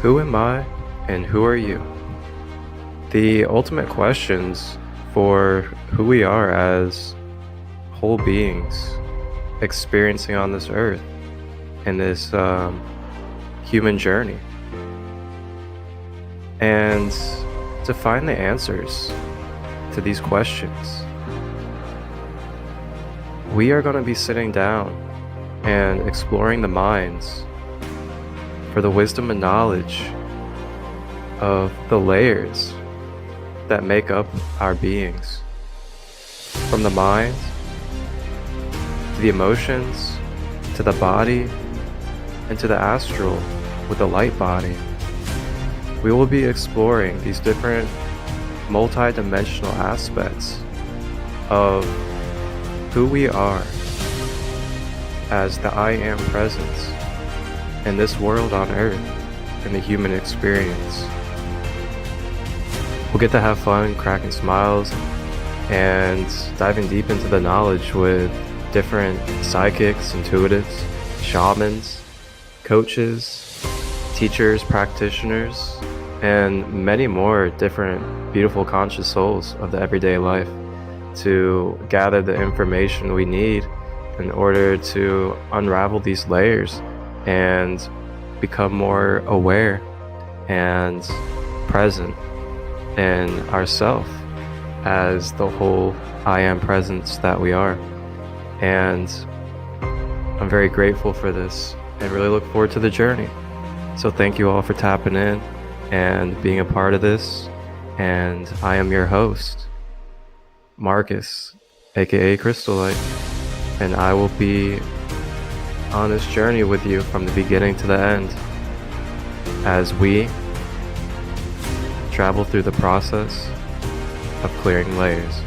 Who am I and who are you? The ultimate questions for who we are as whole beings experiencing on this earth in this human journey. And to find the answers to these questions, we are going to be sitting down and exploring the minds for the wisdom and knowledge of the layers that make up our beings. From the mind, to the emotions, to the body, and to the astral with the light body. We will be exploring these different multi-dimensional aspects of who we are as the I Am presence in this world on earth, in the human experience. We'll get to have fun, cracking smiles, and diving deep into the knowledge with different psychics, intuitives, shamans, coaches, teachers, practitioners, and many more different beautiful conscious souls of the everyday life to gather the information we need in order to unravel these layers and become more aware and present in ourself as the whole I Am presence that we are. And I'm very grateful for this and really look forward to the journey. So thank you all for tapping in and being a part of this. And I am your host, Marcus, aka Christolight, and I will be on this journey with you from the beginning to the end as we travel through the process of clearing layers.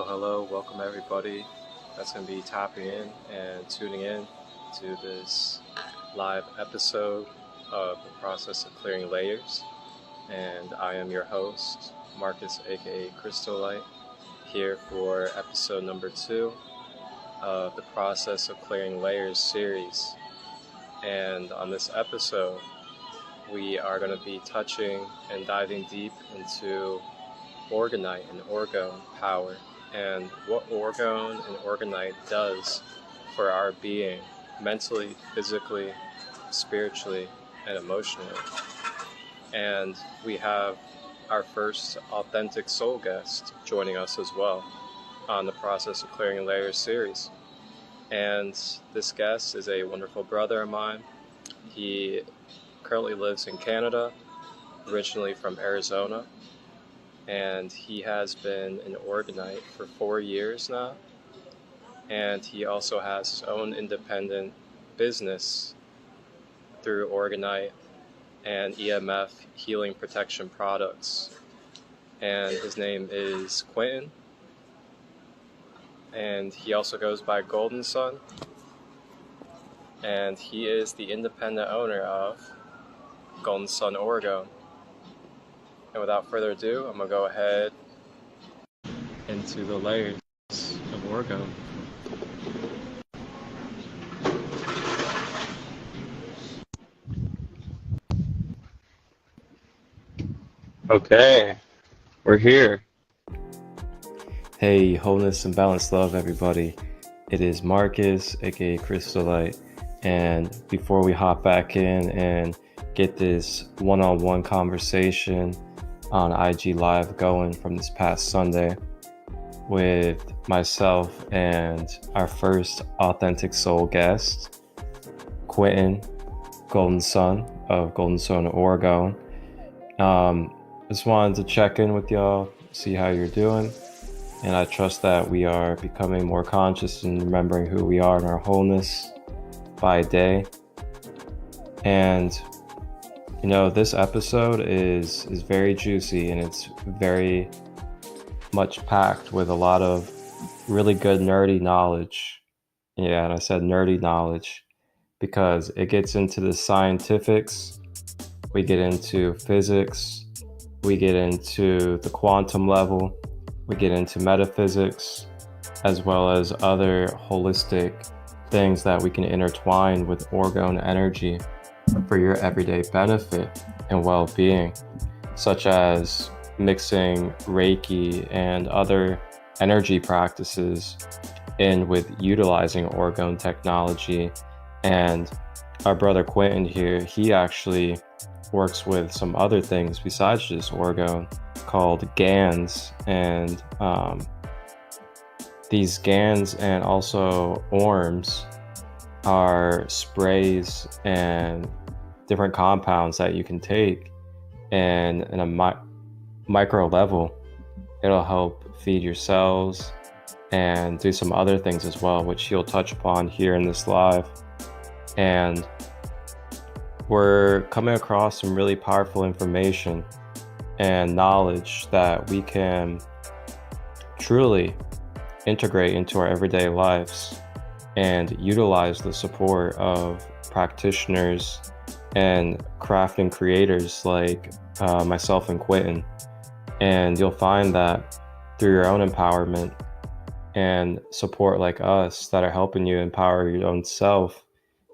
Hello, welcome everybody that's going to be tapping in and tuning in to this live episode of the process of clearing layers. And I am your host, Marcus, aka Christolight, here for episode number 2 of the process of clearing layers series. And on this episode, we are going to be touching and diving deep into Orgonite and Orgone Power, and what Orgone and Orgonite does for our being, mentally, physically, spiritually, and emotionally. And we have our first authentic soul guest joining us as well on the process of clearing layers series. And this guest is a wonderful brother of mine. He currently lives in Canada, originally from Arizona. And he has been an Orgonite for 4 years now. And he also has his own independent business through Orgonite and EMF healing protection products. And his name is Quinton. And he also goes by GoldenSun. And he is the independent owner of Goldensunorgon. And without further ado, I'm going to go ahead into the layers of orgone. Okay, we're here. Hey, wholeness and balanced love, everybody. It is Marcus, aka Christolight, and before we hop back in and get this one-on-one conversation on IG Live going from this past Sunday with myself and our first authentic soul guest, Quinton, GoldenSun of Goldensunorgon. Just wanted to check in with y'all, see how you're doing, and I trust that we are becoming more conscious and remembering who we are in our wholeness by day. And you know, this episode is very juicy, and it's very much packed with a lot of really good nerdy knowledge. Yeah, and I said nerdy knowledge because it gets into the scientifics, we get into physics, we get into the quantum level, we get into metaphysics, as well as other holistic things that we can intertwine with orgone energy for your everyday benefit and well-being, such as mixing Reiki and other energy practices in with utilizing orgone technology. And our brother Quinton here, he actually works with some other things besides just orgone called gans, and these gans and also orms are sprays and different compounds that you can take, and in a micro level it'll help feed your cells and do some other things as well, which he'll touch upon here in this live. And we're coming across some really powerful information and knowledge that we can truly integrate into our everyday lives and utilize the support of practitioners and crafting creators like myself and Quinton. And you'll find that through your own empowerment and support like us that are helping you empower your own self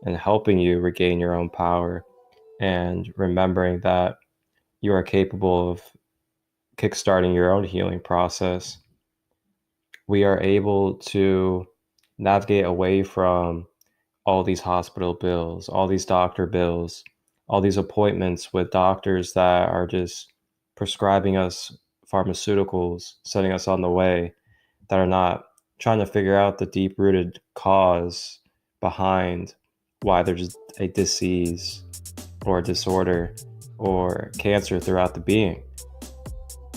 and helping you regain your own power, and remembering that you are capable of kickstarting your own healing process, we are able to navigate away from all these hospital bills, all these doctor bills, all these appointments with doctors that are just prescribing us pharmaceuticals, setting us on the way, that are not trying to figure out the deep-rooted cause behind why there's a disease or a disorder or cancer throughout the being.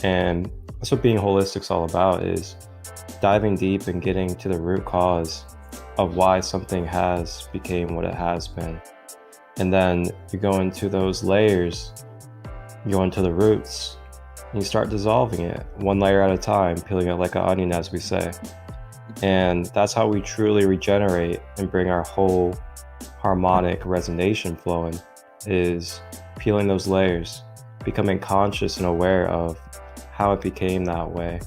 And that's what being holistic is all about, is diving deep and getting to the root cause of why something has became what it has been. And then you go into those layers, you go into the roots, and you start dissolving it one layer at a time, peeling it like an onion, as we say. And that's how we truly regenerate and bring our whole harmonic resonation flowing, is peeling those layers, becoming conscious and aware of how it became that way.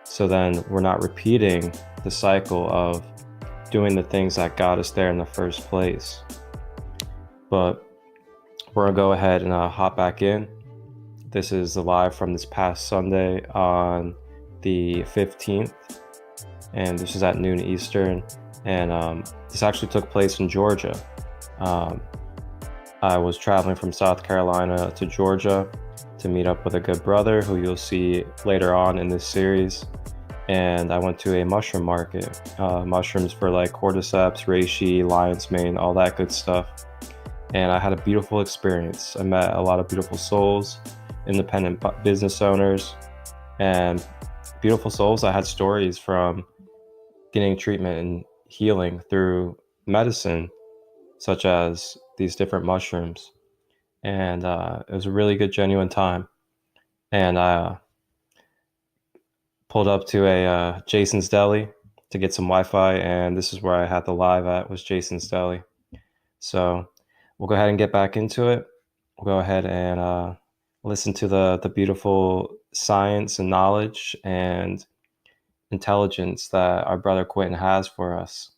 So then we're not repeating the cycle of doing the things that got us there in the first place. But we're gonna go ahead and hop back in. This is the live from this past Sunday on the 15th, and this is at noon Eastern. And this actually took place in Georgia. I was traveling from South Carolina to Georgia to meet up with a good brother who you'll see later on in this series. And I went to a mushroom market, mushrooms for like cordyceps, reishi, lion's mane, all that good stuff. And I had a beautiful experience. I met a lot of beautiful souls, independent business owners, and beautiful souls that had stories from getting treatment and healing through medicine, such as these different mushrooms. And it was a really good, genuine time. And I pulled up to a Jason's Deli to get some Wi-Fi, and this is where I had the live at, was Jason's Deli. So we'll go ahead and get back into it. We'll go ahead and listen to the beautiful science and knowledge and intelligence that our brother Quinton has for us.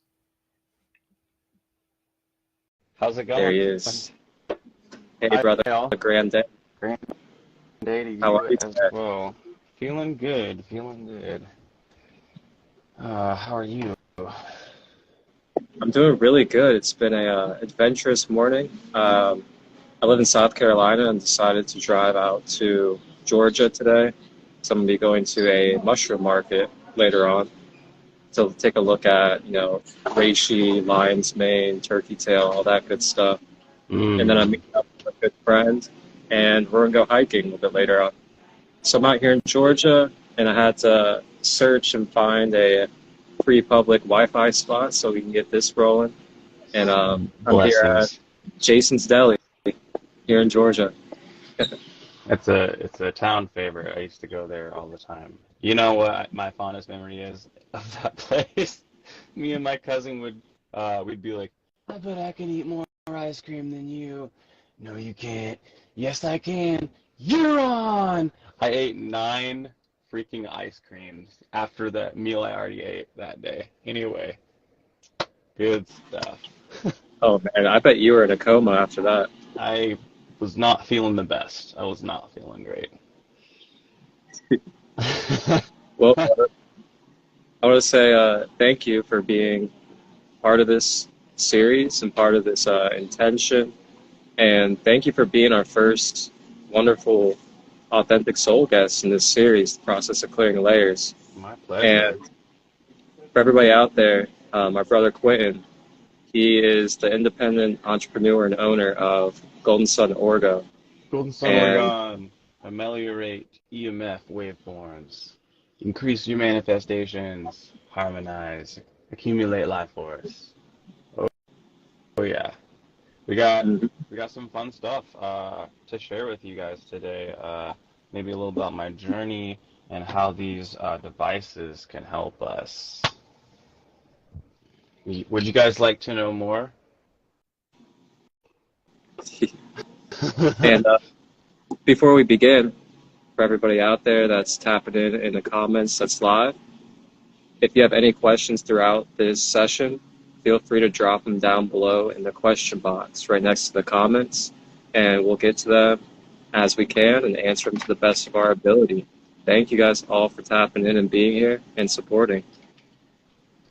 How's it There going, he Quinton? is. Hey, Hi, brother. P.O.L. A grand day. Grand day to How are you you as today? well. Feeling good, feeling good. How are you? I'm doing really good. It's been a adventurous morning. I live in South Carolina and decided to drive out to Georgia today. So I'm gonna be going to a mushroom market later on to take a look at, reishi, lion's mane, turkey tail, all that good stuff. And then I'm Mm. meeting up with a good friend, and we're gonna go hiking a little bit later on. So I'm out here in Georgia, and I had to search and find a free public Wi-Fi spot so we can get this rolling. And I'm here at Blessings. Jason's Deli here in Georgia. It's a town favorite. I used to go there all the time. You know what my fondest memory is of that place? Me and my cousin we'd be like, I bet I can eat more ice cream than you. No, you can't. Yes, I can. You're on. I ate 9 freaking ice creams after that meal I already ate that day. Anyway, good stuff. Oh man, I bet you were in a coma after that. I was not feeling the best. I was not feeling great. Well, I want to say thank you for being part of this series and part of this intention. And thank you for being our first wonderful, authentic soul guest in this series, The Process of Clearing Layers. My And pleasure. for everybody out there, my brother Quinton, he is the independent entrepreneur and owner of Goldensunorgon. And Goldensunorgon, ameliorate EMF waveforms, increase your manifestations, harmonize, accumulate life force. Oh, oh yeah, we got mhm, we got some fun stuff to share with you guys today. Maybe a little about my journey and how these devices can help us. Would you guys like to know more? and before we begin, for everybody out there that's tapping in the comments that's live, if you have any questions throughout this session, feel free to drop them down below in the question box right next to the comments, and we'll get to them as we can and answer them to the best of our ability. Thank you guys all for tapping in and being here and supporting.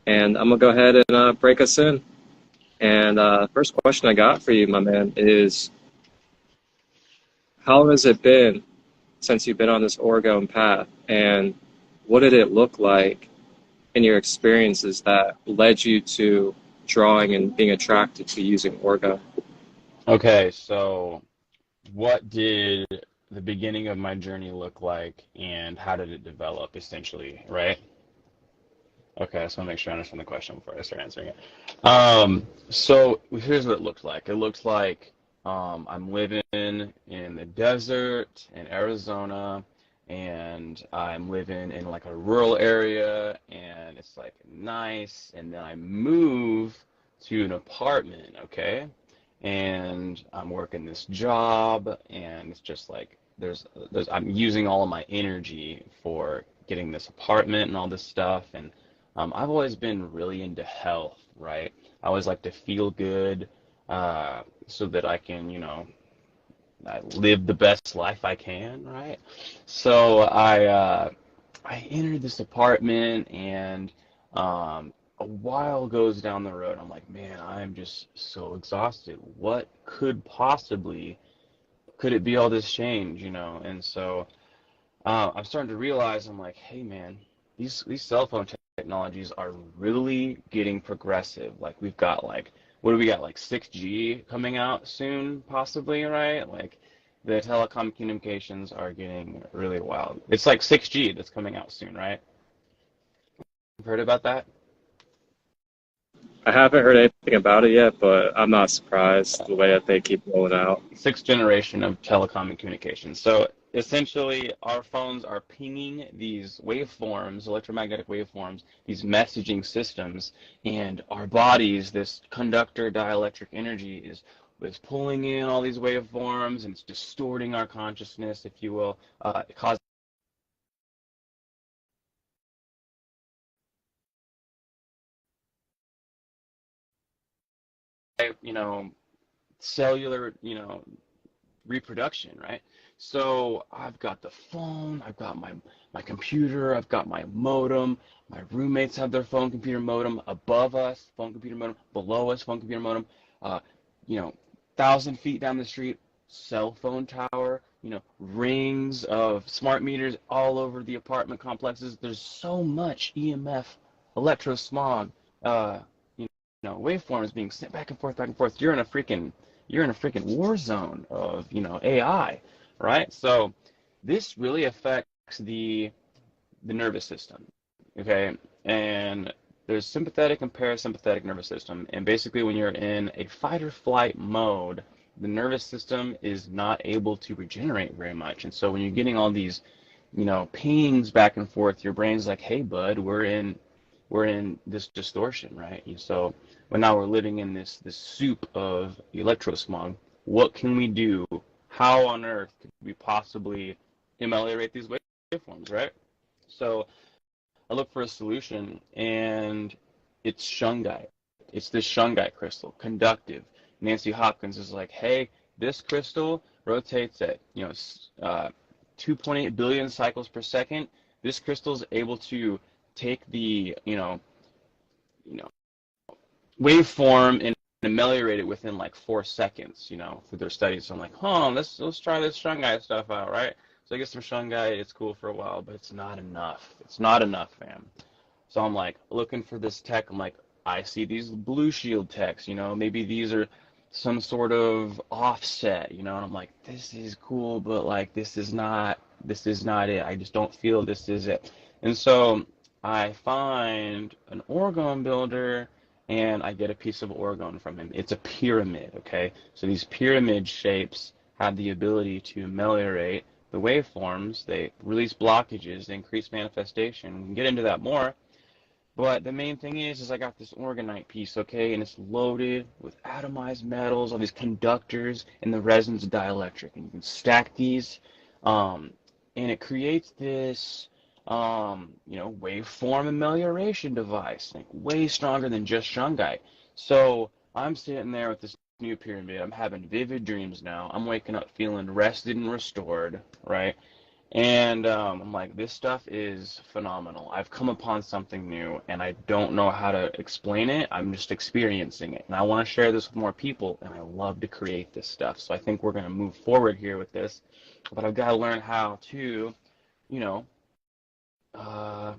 And I'm going to go ahead and break us in. And first question I got for you, my man, is how long has it been since you've been on this Orgone path? And what did it look like in your experiences that led you to drawing and being attracted to using Orgone? Okay, so what did the beginning of my journey look like and how did it develop essentially, right? Okay, I just want to make sure I understand the question before I start answering it. So here's what it looks like. It looks like I'm living in the desert in Arizona, and I'm living in like a rural area, and it's like nice, and then I move to an apartment, okay? And I'm working this job, and it's just like there's I'm using all of my energy for getting this apartment and all this stuff, and I've always been really into health, right? I always like to feel good, so that I can, live the best life I can, right? So I entered this apartment, and a while goes down the road. I'm like, man, I'm just so exhausted. What could it be all this change, And so I'm starting to realize, I'm like, hey man, these cell phone technologies are really getting progressive. Like we've got like what do we got like 6G coming out soon, possibly, right? Like the telecom communications are getting really wild. It's like 6G that's coming out soon, right? You've heard about that? I haven't heard anything about it yet, but I'm not surprised the way that they keep rolling out. Sixth generation of telecom and communications. So essentially, our phones are pinging these waveforms, electromagnetic waveforms, these messaging systems, and our bodies, this conductor dielectric energy, is pulling in all these waveforms, and it's distorting our consciousness, if you will, causing you know, cellular, you know, reproduction, right? So I've got the phone, I've got my computer, I've got my modem. My roommates have their phone, computer, modem. Above us, phone, computer, modem. Below us, phone, computer, modem. Uh, you know, 1,000 feet down the street, cell phone tower. You know, rings of smart meters all over the apartment complexes. There's so much EMF, electrosmog, uh, you know, waveforms being sent back and forth, back and forth. You're in a freaking war zone of, you know, AI, right? So this really affects the nervous system, okay? And there's sympathetic and parasympathetic nervous system, and basically when you're in a fight or flight mode, the nervous system is not able to regenerate very much. And so when you're getting all these, you know, pings back and forth, your brain's like, hey bud, we're in this distortion, right? And so now we're living in this soup of electrosmog. What can we do? How on earth could we possibly ameliorate these waveforms, right? So I look for a solution, and it's shungite. It's this shungite crystal, conductive. Nancy Hopkins is like, hey, this crystal rotates at 2.8 billion cycles per second. This crystal is able to take the waveform and ameliorate it within like 4 seconds, through their studies. So I'm like, let's try this shungite stuff out, right? So I get some shungite, it's cool for a while, but it's not enough. It's not enough, fam. So I'm like looking for this tech. I'm like, I see these blue shield techs, maybe these are some sort of offset, and I'm like, this is cool, but like this is not it. I just don't feel this is it. And so I find an orgone builder, and I get a piece of orgone from him. It's a pyramid, okay? So these pyramid shapes have the ability to ameliorate the waveforms. They release blockages, they increase manifestation. We can get into that more. But the main thing is I got this orgonite piece, okay, and it's loaded with atomized metals, all these conductors, and the resin's dielectric. And you can stack these, and it creates this, waveform amelioration device, like way stronger than just shungite. So I'm sitting there with this new pyramid. I'm having vivid dreams now. I'm waking up feeling rested and restored, right? And I'm like, this stuff is phenomenal. I've come upon something new, and I don't know how to explain it. I'm just experiencing it, and I want to share this with more people, and I love to create this stuff. So I think we're going to move forward here with this, but I've got to learn how to, uh,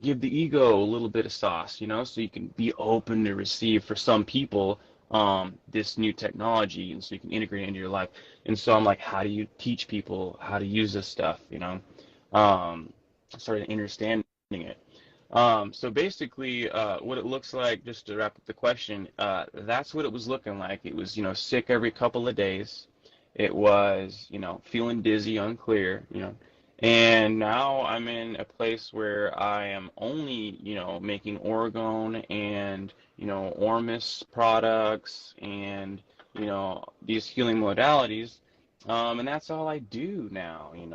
give the ego a little bit of sauce, so you can be open to receive for some people this new technology, and so you can integrate it into your life. And so I'm like, how do you teach people how to use this stuff, started understanding it. So basically, what it looks like, just to wrap up the question, that's what it was looking like. It was, sick every couple of days. It was, feeling dizzy, unclear, and now I'm in a place where I am only, making orgone and, Ormus products and, these healing modalities. And that's all I do now, and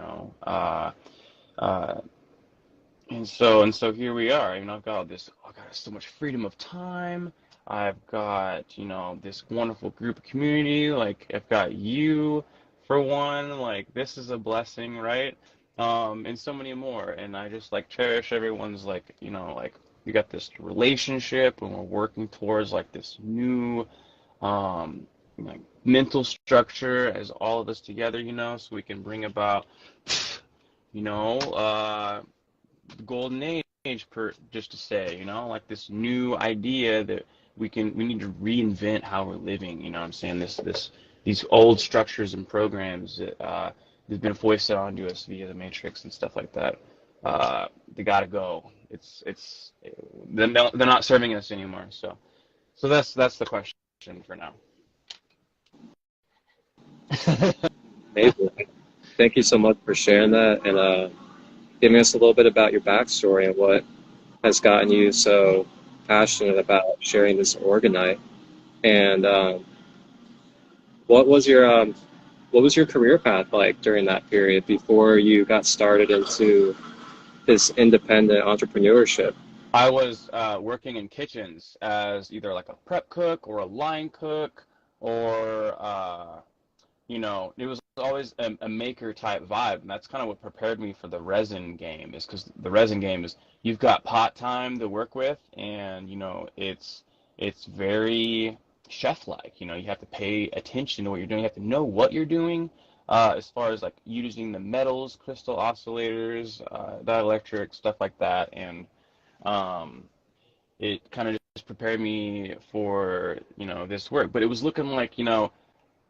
so here we are. I've got so much freedom of time. I've got, this wonderful group of community. Like, I've got you for one. Like, this is a blessing, right? And so many more. And I just like cherish everyone's we got this relationship, and we're working towards like this new mental structure as all of us together, so we can bring about the golden age, just to say, like this new idea that we need to reinvent how we're living. What I'm saying, these old structures and programs that have been foisted onto us via the Matrix and stuff like that. They gotta go. They're not serving us anymore. So that's the question for now. Amazing. Thank you so much for sharing that and giving us a little bit about your backstory and what has gotten you so passionate about sharing this orgonite. And what was your career path like during that period before you got started into this independent entrepreneurship? I was working in kitchens as either like a prep cook or a line cook, or it was always a maker type vibe, and that's kind of what prepared me for the resin game. Is because the resin game is you've got pot time to work with, and it's very chef-like. You have to pay attention to what you're doing. You have to know what you're doing, as far as like using the metals, crystal oscillators, dielectric stuff like that, and um, it kind of just prepared me for this work. But it was looking like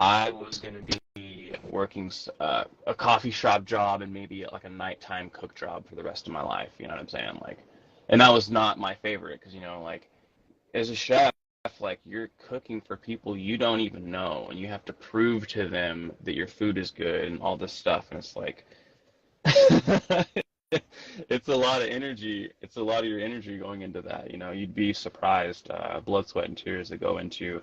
I was going to be working a coffee shop job and maybe like a nighttime cook job for the rest of my life. You know what I'm saying? Like, and that was not my favorite because like as a chef, like you're cooking for people you don't even know, and you have to prove to them that your food is good and all this stuff, and it's like it's a lot of energy. It's a lot of your energy going into that. You'd be surprised, blood, sweat, and tears that go into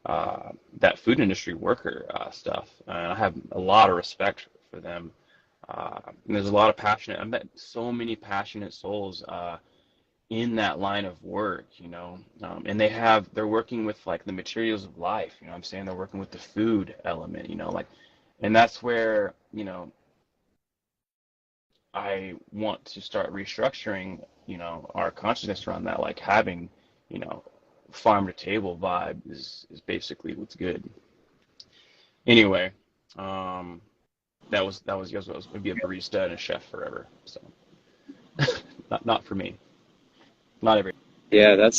that food industry worker stuff. And I have a lot of respect for them. And there's a lot of passionate. I've met so many passionate souls in that line of work. And they're working with like the materials of life. What I'm saying, they're working with the food element. Like, and that's where I want to start restructuring, our consciousness around that, like having, you know, farm to table vibe is basically what's good. Anyway, um, that was I was gonna be a barista and a chef forever. So not for me. Not every day. Yeah,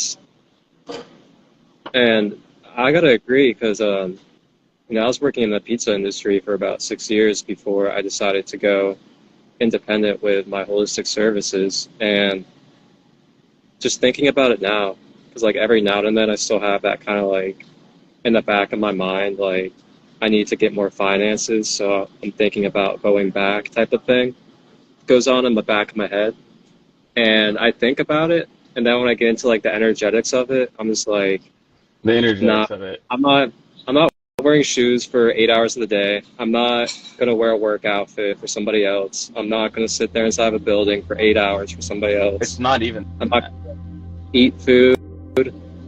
and I gotta agree because I was working in the pizza industry for about 6 years before I decided to go independent with my holistic services. And just thinking about it now, because like every now and then I still have that kind of like in the back of my mind, like I need to get more finances, so I'm thinking about going back type of thing. Goes on in the back of my head, and I think about it, and then when I get into like the energetics of it, I'm just like, The nah, energetics of it. I'm not, I'm not wearing shoes for 8 hours of the day. I'm not gonna wear a work outfit for somebody else. I'm not gonna sit there inside of a building for 8 hours for somebody It's else. not even I'm not that. eat food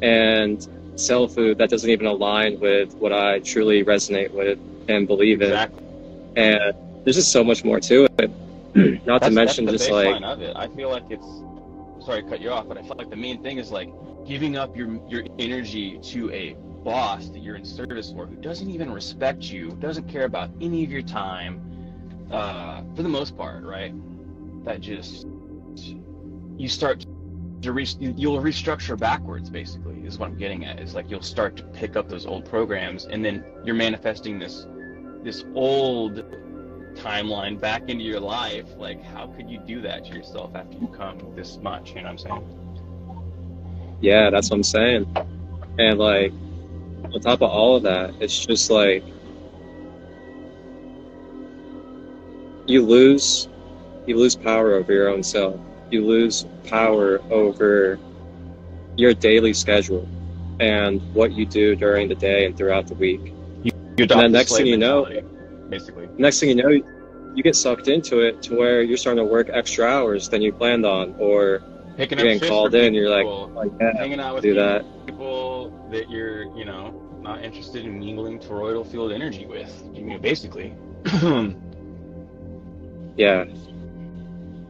and sell food that doesn't even align with what I truly resonate with and believe in. Exactly. And there's just so much more to it. Not to That's mention the just like, baseline of it. I feel like it's sorry to cut you off, but I feel like the main thing is like giving up your energy to a boss that you're in service for who doesn't even respect you, doesn't care about any of your time, for the most part, right? That just you start you'll restructure backwards basically is what I'm getting at. Is like you'll start to pick up those old programs and then you're manifesting this old timeline back into your life. Like how could you do that to yourself after you come this much? You know what I'm saying? yeah, that's what I'm saying. And like, on top of all of that, it's just like you lose you lose power over your own self. You lose power over your daily schedule and what you do during the day and throughout the week. You And adopt then the slave mentality basically. next thing you know, you get sucked into it to where you're starting to work extra hours than you planned on, or Picking you're up getting shifts for called in. You're like, people, oh, yeah, hanging out I'll with do that. people that you're not interested in mingling toroidal field energy with, basically. Yeah,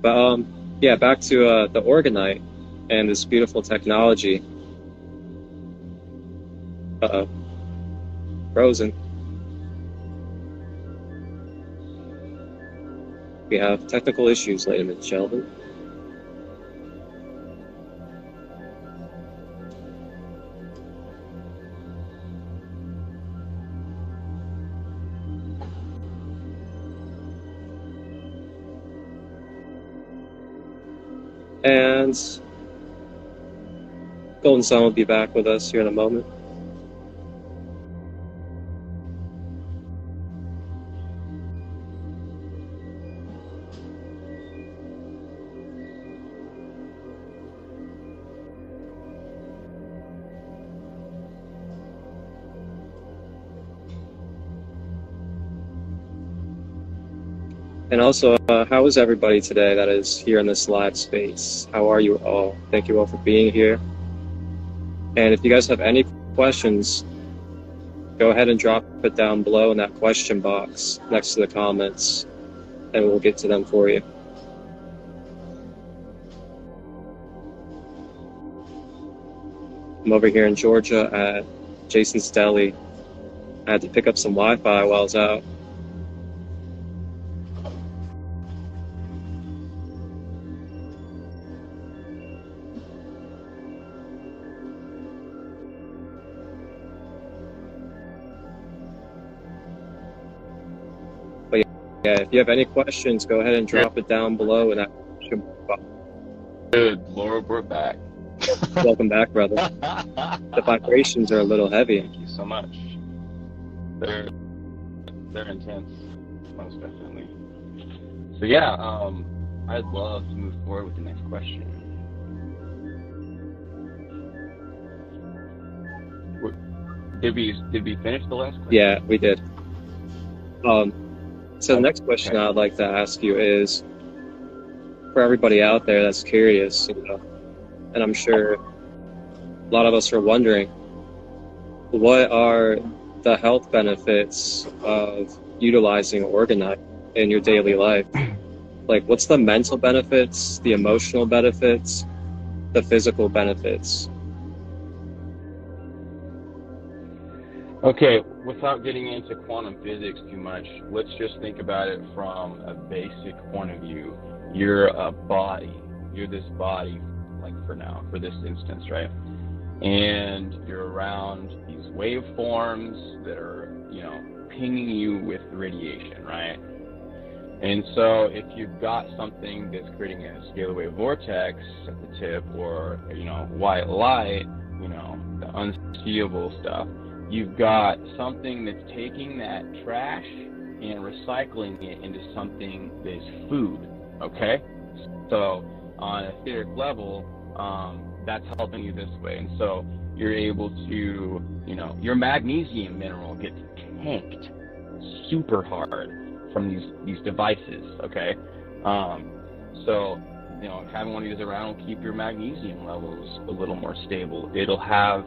but yeah, back to the orgonite and this beautiful technology. Uh-oh, frozen. We have technical issues, ladies and gentlemen. And GoldenSun will be back with us here in a moment. And also, how is everybody today that is here in this live space? How are you all? Thank you all for being here. And if you guys have any questions, go ahead and drop it down below in that question box next to the comments, and we'll get to them for you. I'm over here in Georgia at Jason's Deli. I had to pick up some Wi-Fi while I was out. But yeah, if you have any questions, go ahead and drop it down below in that question box. Good Lord, we're back. Welcome back, brother. The vibrations are a little heavy. Thank you so much. They're intense, most definitely. So yeah, I'd love to move forward with the next question. Did we finish the last question? Yeah, we did. So the next question I'd like to ask you is, for everybody out there that's curious, and I'm sure a lot of us are wondering, what are the health benefits of utilizing Orgonite in your daily life? Like, what's the mental benefits, the emotional benefits, the physical benefits? Okay, without getting into quantum physics too much, let's just think about it from a basic point of view. You're a body. You're this body, like for now, for this instance, right? And you're around these waveforms that are, pinging you with radiation, right? And so if you've got something that's creating a scalar wave vortex at the tip, or, white light, the unseeable stuff, you've got something that's taking that trash and recycling it into something that's food, okay? So on a etheric level, that's helping you this way. And so you're able to, your magnesium mineral gets tanked super hard from these devices, okay? So, having one of these around will keep your magnesium levels a little more stable. It'll have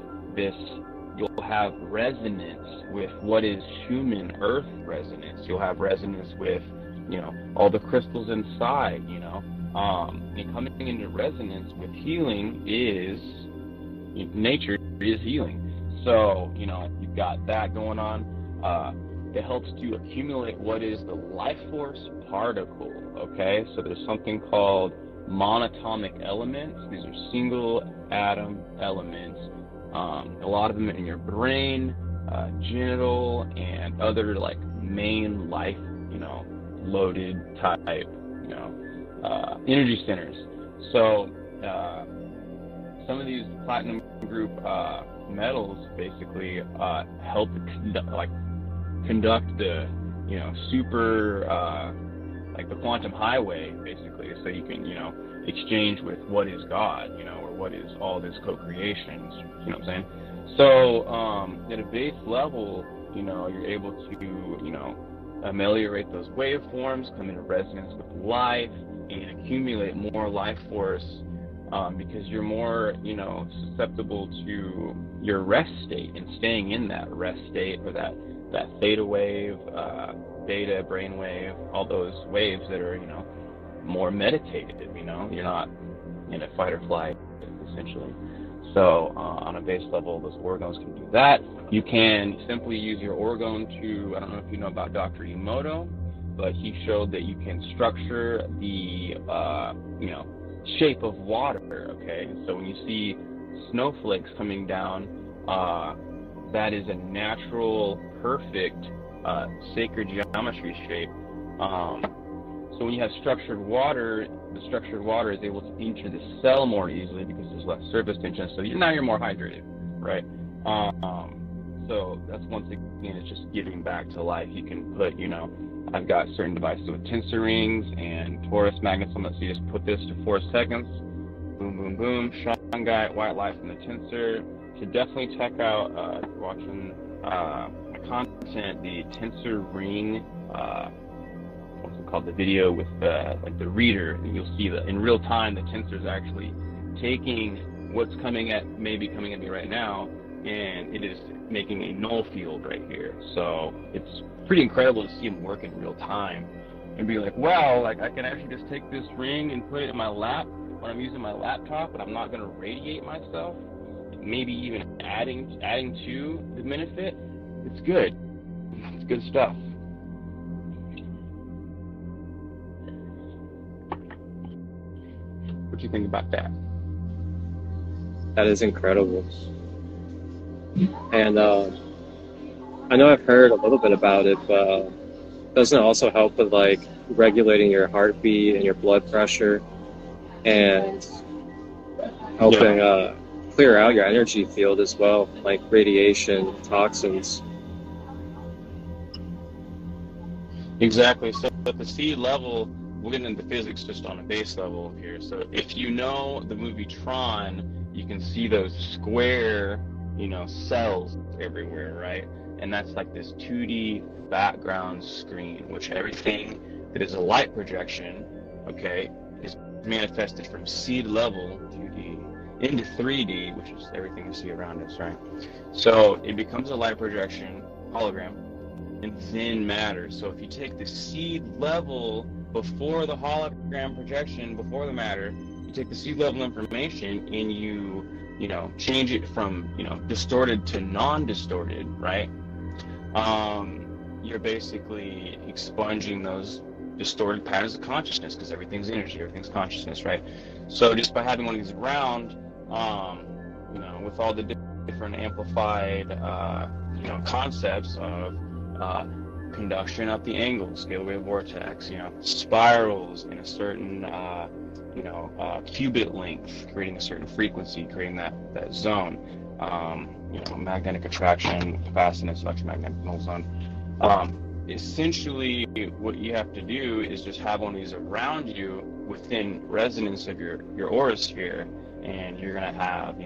you'll have resonance with what is human earth resonance. You'll have resonance with, all the crystals inside, and coming into resonance with healing is, nature is healing. So, you've got that going on. It helps to accumulate what is the life force particle, okay? So there's something called monatomic elements. These are single atom elements. A lot of them in your brain, genital, and other like main life, loaded type, energy centers. So some of these platinum group metals basically help conduct the, super, like the quantum highway, basically, so you can, exchange with what is God, or what is all this co-creation, you know what I'm saying? So at a base level, you're able to, ameliorate those waveforms, come into resonance with life, and accumulate more life force, because you're more, susceptible to your rest state and staying in that rest state, or that theta wave, beta brain wave, all those waves that are, more meditative, you're not in a fight or flight, essentially. So on a base level, those orgones can do that. You can simply use your orgone to, I don't know if you know about Dr. Emoto, but he showed that you can structure the, shape of water, okay? So when you see snowflakes coming down, that is a natural, perfect, sacred geometry shape. So when you have structured water, the structured water is able to enter the cell more easily because there's less surface tension. So now you're more hydrated, right? So that's, once again, it's just giving back to life. You can put, I've got certain devices with tensor rings and torus magnets on it. So you just put this to 4 seconds, boom, boom, boom, shungite, white light from the tensor. You should definitely check out, if you're watching my content, the tensor ring, what's it called the video with like the reader, and you'll see that in real time the tensor is actually taking what's maybe coming at me right now, and it is making a null field right here. So it's pretty incredible to see them work in real time and be like, wow, like I can actually just take this ring and put it in my lap when I'm using my laptop, and I'm not going to radiate myself. Maybe even adding to the benefit. It's good. It's good stuff. What do you think about that? That is incredible. And I know I've heard a little bit about it, but doesn't it also help with like regulating your heartbeat and your blood pressure and helping clear out your energy field as well, like radiation, toxins? Exactly. So at the seed level, we'll get into physics just on a base level here. So if you know the movie Tron, you can see those square, cells everywhere, right? And that's like this 2D background screen, which everything that is a light projection, okay, is manifested from seed level 2D into 3D, which is everything we see around us, right? So it becomes a light projection hologram and then matter. So if you take the seed level before the hologram projection, before the matter, you take the seed level information and you change it from, distorted to non-distorted, right? You're basically expunging those distorted patterns of consciousness, because everything's energy, everything's consciousness, right? So just by having one of these around, with all the different amplified, concepts of conduction at the angle, scale wave vortex, spirals in a certain, qubit length, creating a certain frequency, creating that zone, magnetic attraction, capacitance, electromagnetic zone. Essentially, what you have to do is just have one of these around you within resonance of your aura sphere, and you're going to have,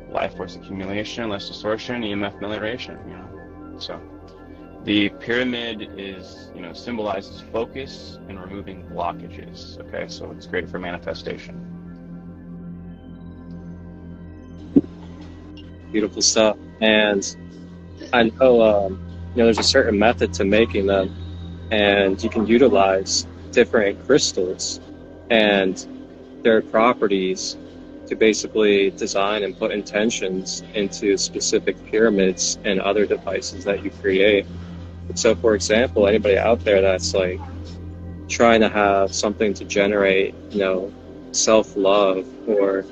life force accumulation, less distortion, EMF melioration, So the pyramid is, symbolizes focus and removing blockages, okay? So it's great for manifestation. Beautiful stuff. And I know, there's a certain method to making them, and you can utilize different crystals and their properties to basically design and put intentions into specific pyramids and other devices that you create. So, for example, anybody out there that's like trying to have something to generate, self-love or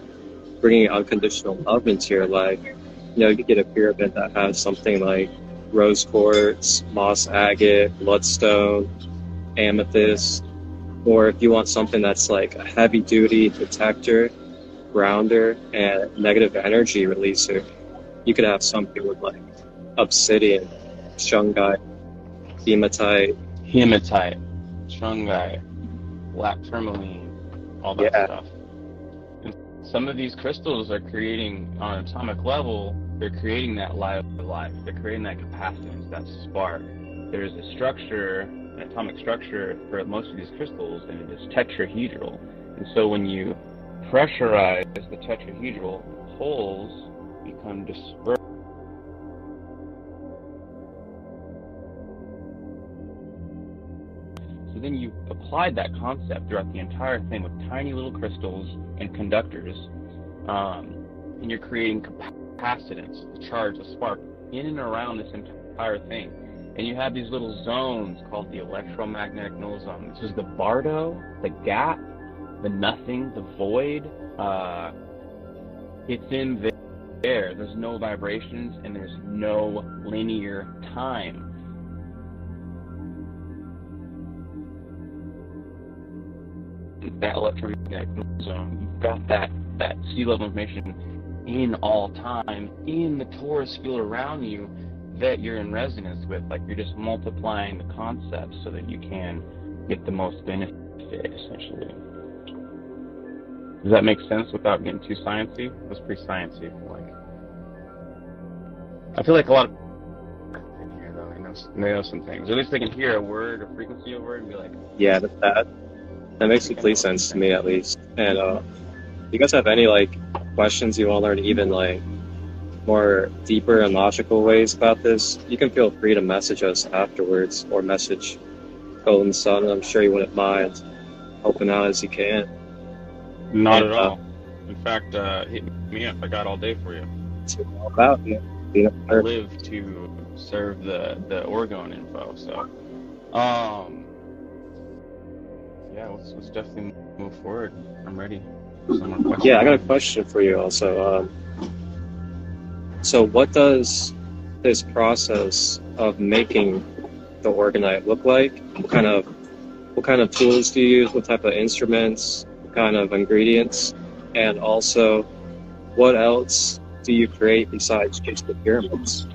bringing unconditional love into your life, you could get a pyramid that has something like rose quartz, moss agate, bloodstone, amethyst, or if you want something that's like a heavy-duty detector, grounder, and negative energy releaser, you could have something with like obsidian, shungite, hematite, shungite, black tourmaline, all that stuff. And some of these crystals are creating, on an atomic level, they're creating that life. They're creating that capacitance, that spark. There's a structure, an atomic structure for most of these crystals, and it is tetrahedral. And so when you pressurize the tetrahedral, holes become dispersed. So then you applied that concept throughout the entire thing with tiny little crystals and conductors, and you're creating capacitance, the charge, the spark, in and around this entire thing. And you have these little zones called the electromagnetic null zone. This is the bardo, the gap, the nothing, the void. It's in there. There's no vibrations and there's no linear time. That electromagnetic null zone, you've got that sea level information in all time, in the torus field around you that you're in resonance with. Like, you're just multiplying the concepts so that you can get the most benefit, essentially. Does that make sense without getting too sciencey? That's pretty sciencey. I feel like a lot of here, though, know some things. Or at least they can hear a word, a frequency of a word, and be like, Yeah, that makes complete sense to me, at least. And do you guys have any like questions you want to learn, even like more deeper and logical ways about this? You can feel free to message us afterwards or message GoldenSun. I'm sure you wouldn't mind helping out as you can. not at all. In fact, hit me up. I got all day for you. It's all about you. I live to serve the Orgone info. So, yeah, let's definitely move forward. I'm ready for some more questions. Yeah, I got a question for you also. So what does this process of making the orgonite look like? What kind of tools do you use? What type of instruments? What kind of ingredients? And also, what else do you create besides just the pyramids?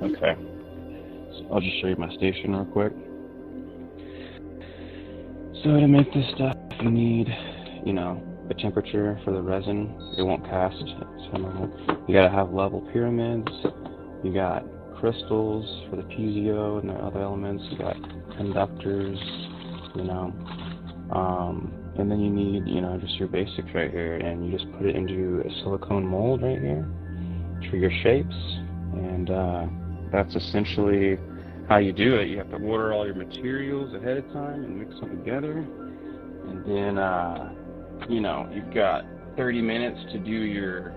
Okay, so I'll just show you my station real quick. So to make this stuff, you need, the temperature for the resin. It won't cast. You gotta have level pyramids. You got crystals for the P.O.C.L and the other elements. You got conductors, and then you need, just your basics right here, and you just put it into a silicone mold right here for your shapes, and that's essentially how you do it. You have to order all your materials ahead of time and mix them together, and then you've got 30 minutes to do your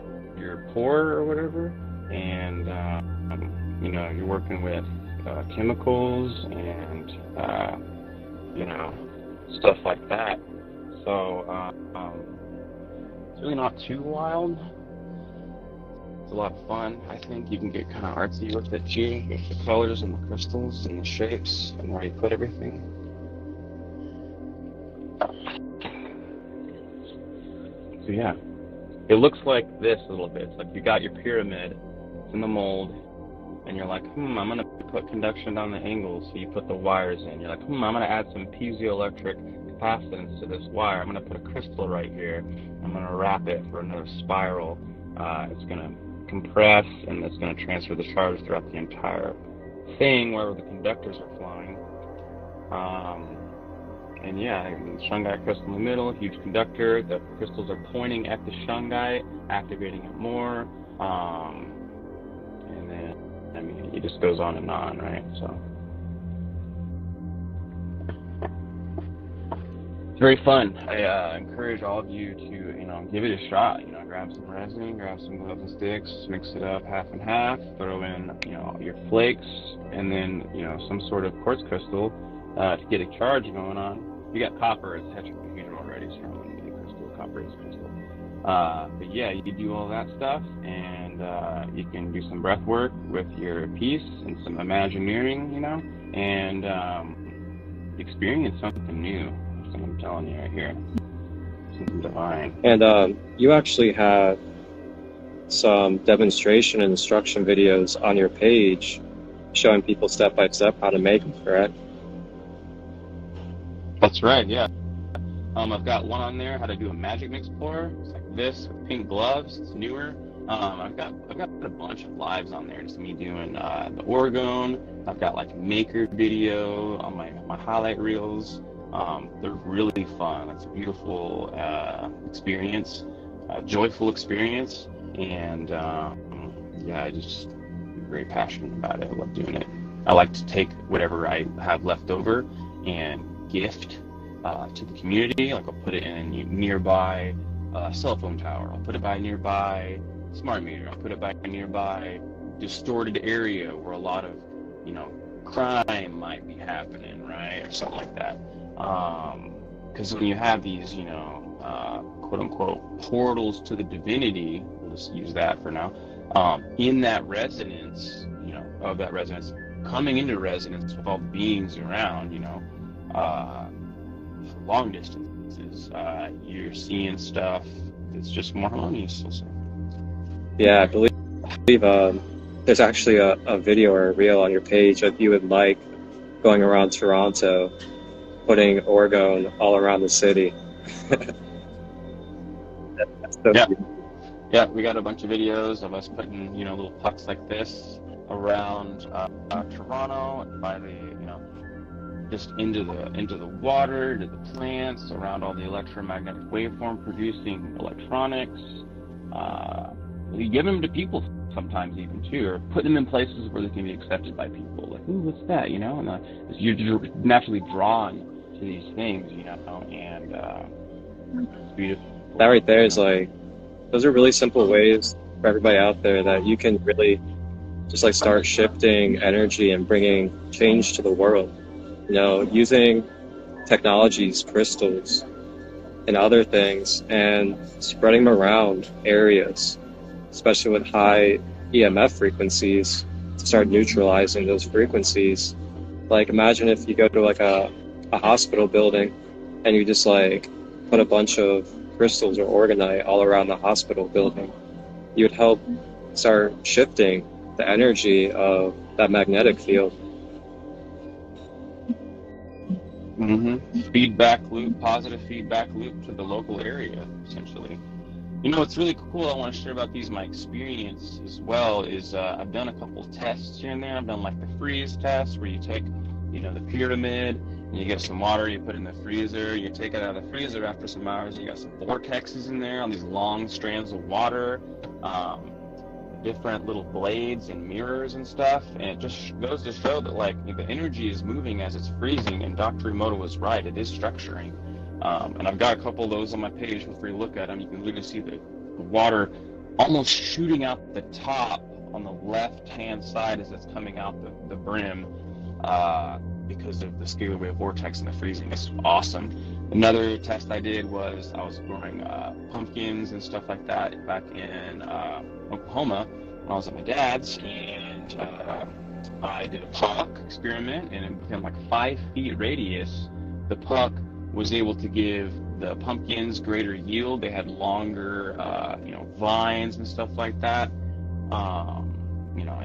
pour or whatever, and you're working with chemicals and stuff like that. So it's really not too wild. It's a lot of fun. I think you can get kind of artsy with it too, with the colors and the crystals and the shapes and where you put everything. So yeah, it looks like this a little bit. It's like you got your pyramid, it's in the mold, and you're like, I'm gonna put conduction down the angles. So you put the wires in. You're like, I'm gonna add some piezoelectric capacitance to this wire. I'm gonna put a crystal right here. I'm gonna wrap it for another spiral. It's gonna compress, and it's gonna transfer the charge throughout the entire thing wherever the conductors are flowing. And yeah, the shungite crystal in the middle, huge conductor. The crystals are pointing at the shungite, activating it more. And then, it just goes on and on, right? So it's very fun. I encourage all of you to, give it a shot. Grab some resin, grab some gloves and sticks, mix it up half and half, throw in, your flakes, and then, some sort of quartz crystal to get a charge going on. You got copper as tetrahedral already, so you don't need a crystal. Copper is crystal. But yeah, you do all that stuff, and you can do some breath work with your piece and some imagineering, and experience something new. That's what I'm telling you right here. Something divine. And you actually have some demonstration and instruction videos on your page showing people step by step how to make them, correct? That's right, yeah. I've got one on there, how to do a magic mix pour. It's like this with pink gloves. It's newer. I've got a bunch of lives on there, just me doing the Orgone. I've got like maker video on my highlight reels. They're really fun. It's a beautiful experience, a joyful experience, and I just am very passionate about it. I love doing it. I like to take whatever I have left over and gift to the community. Like I'll put it in nearby cell phone tower. I'll put it by nearby smart meter. I'll put it by nearby distorted area where a lot of crime might be happening, right, or something like that. Because when you have these quote unquote portals to the divinity, we'll just use that for now, in that resonance, of that resonance, coming into resonance with all the beings around, long distances, you're seeing stuff that's just more harmonious. Yeah, I believe there's actually a video or a reel on your page if you would like, going around Toronto, putting Orgone all around the city. That's so yeah. cute. Yeah, we got a bunch of videos of us putting, little pucks like this around Toronto by the, just into the water, into the plants, around all the electromagnetic waveform producing electronics. We give them to people sometimes even too, or put them in places where they can be accepted by people. Like, ooh, what's that? And you're naturally drawn to these things, and it's beautiful. That right there is like, those are really simple ways for everybody out there that you can really just like start shifting energy and bringing change to the world. Using technologies, crystals, and other things, and spreading them around areas, especially with high EMF frequencies, to start neutralizing those frequencies. Like, imagine if you go to like a hospital building and you just like put a bunch of crystals or orgonite all around the hospital building. You would help start shifting the energy of that magnetic field. Feedback loop, positive feedback loop to the local area, essentially. What's really cool I want to share about these, my experience as well, is I've done a couple tests here and there. I've done like the freeze test where you take, the pyramid, and you get some water, you put it in the freezer, you take it out of the freezer after some hours, you got some vortexes in there on these long strands of water, different little blades and mirrors and stuff, and it just goes to show that like the energy is moving as it's freezing, and Dr. Emoto was right, it is structuring. And I've got a couple of those on my page. Feel free to look at them. You can literally see the water almost shooting out the top on the left-hand side as it's coming out the brim, because of the scalar wave vortex and the freezing. It's awesome. Another test I did was I was growing pumpkins and stuff like that back in Oklahoma when I was at my dad's, and I did a puck experiment, and within like 5 feet radius, the puck was able to give the pumpkins greater yield. They had longer, vines and stuff like that.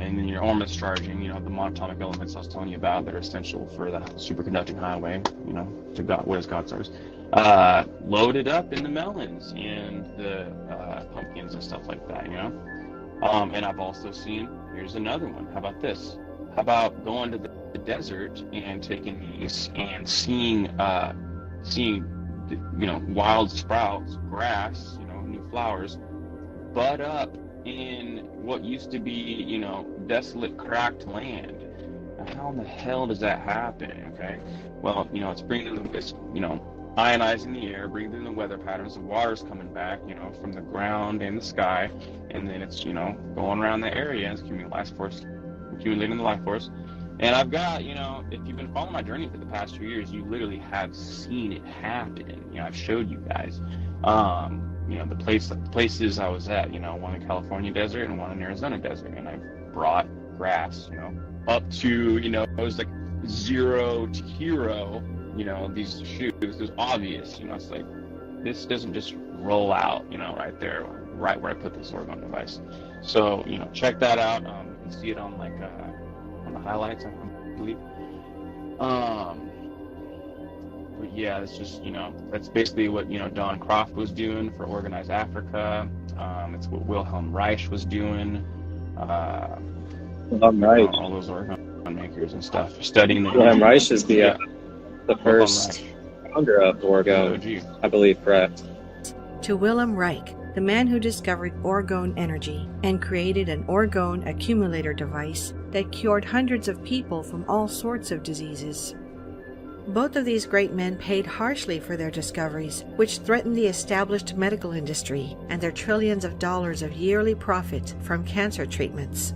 And then your Ormus charging, the monatomic elements I was telling you about that are essential for the superconducting highway, to God, what is God's source, loaded up in the melons and the pumpkins and stuff like that, And I've also seen, here's another one. How about this? How about going to the desert and taking these and seeing wild sprouts, grass, new flowers, bud up in what used to be, desolate, cracked land. Now, how in the hell does that happen? Okay, well, it's bringing this, ionizing the air, bringing the weather patterns. The water's coming back, from the ground and the sky, and then it's, going around the area and it's accumulating the life force. And I've got, if you've been following my journey for the past 2 years, you literally have seen it happen. I've showed you guys, the places I was at, one in California desert and one in Arizona desert. And I brought grass, up to, it was like 0 to hero, these shoots. It was obvious, it's like, this doesn't just roll out, right there, right where I put this Orgone device. So, check that out. You can see it on like, on the highlights, I believe. But yeah, it's just, that's basically what, Don Croft was doing for Organized Africa. It's what Wilhelm Reich was doing. Wilhelm Reich. All those Orgone makers and stuff, studying the Wilhelm Reich is the first founder of Orgone, I believe, correct? To Wilhelm Reich, the man who discovered orgone energy and created an orgone accumulator device that cured hundreds of people from all sorts of diseases. Both of these great men paid harshly for their discoveries, which threatened the established medical industry and their trillions of dollars of yearly profit from cancer treatments.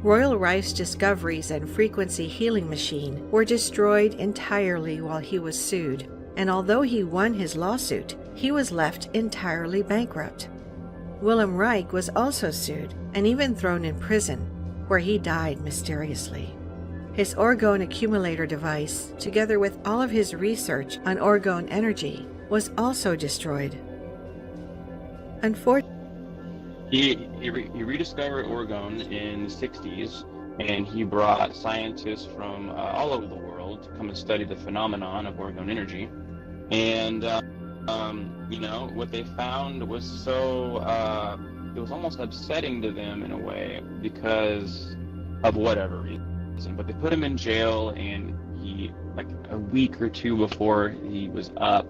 Royal Reich's discoveries and frequency healing machine were destroyed entirely while he was sued, and although he won his lawsuit, he was left entirely bankrupt. Wilhelm Reich was also sued and even thrown in prison, where he died mysteriously. His orgone accumulator device, together with all of his research on orgone energy, was also destroyed. Unfortunately, he rediscovered orgone in the 60s, and he brought scientists from all over the world to come and study the phenomenon of orgone energy. And what they found was so it was almost upsetting to them in a way because of whatever reason. But they put him in jail, and he, like a week or two before he was up,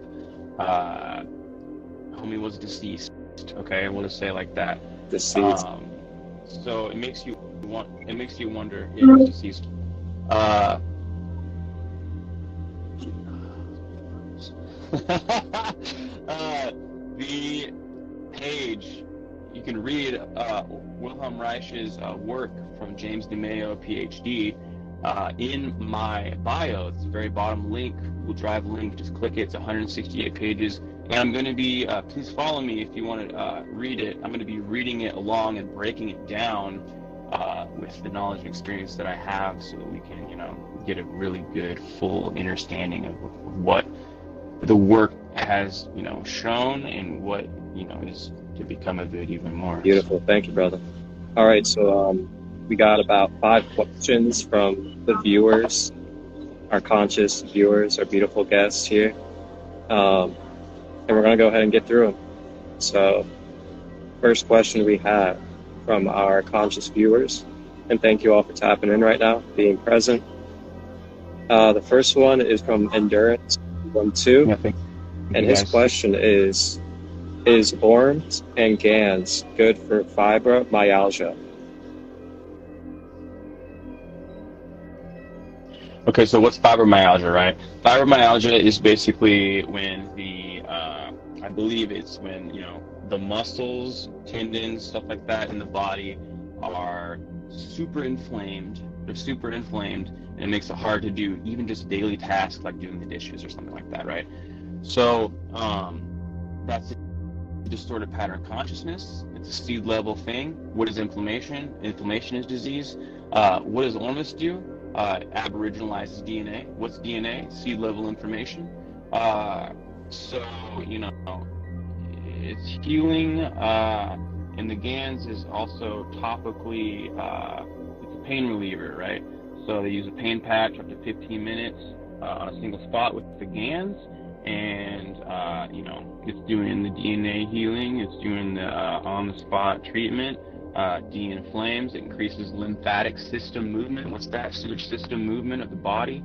homie was deceased. Okay, we'll just say it like that. Deceased. So it makes you wonder if he's deceased. The page, you can read Wilhelm Reich's work from James DeMayo, PhD, in my bio. It's the very bottom link, Google Drive link. Just click it. It's 168 pages. And I'm going to be, please follow me if you want to read it. I'm going to be reading it along and breaking it down with the knowledge and experience that I have, so that we can, get a really good, full understanding of what the work has, shown, and what, is to become of it even more. Beautiful. Thank you, brother. All right, so we got about 5 questions from the viewers, our conscious viewers, our beautiful guests here. And we're going to go ahead and get through them. So, first question we have from our conscious viewers, and thank you all for tapping in right now, being present. The first one is from Endurance 12, and his question is ORMs and GANs good for fibromyalgia? Okay, so what's fibromyalgia, right? Fibromyalgia is basically when I believe it's when, the muscles, tendons, stuff like that in the body are super inflamed. They're super inflamed, and it makes it hard to do even just daily tasks like doing the dishes or something like that, right? So that's a distorted pattern of consciousness. It's a seed level thing. What is inflammation? Inflammation is disease. What does ORMs do? Aboriginalizes DNA. What's DNA? Seed level information. So, it's healing, and the GANs is also topically, it's a pain reliever, right? So they use a pain patch up to 15 minutes on a single spot with the GANs, and, it's doing the DNA healing, it's doing the on-the-spot treatment, de-inflames, it increases lymphatic system movement. What's that? Sewage system movement of the body,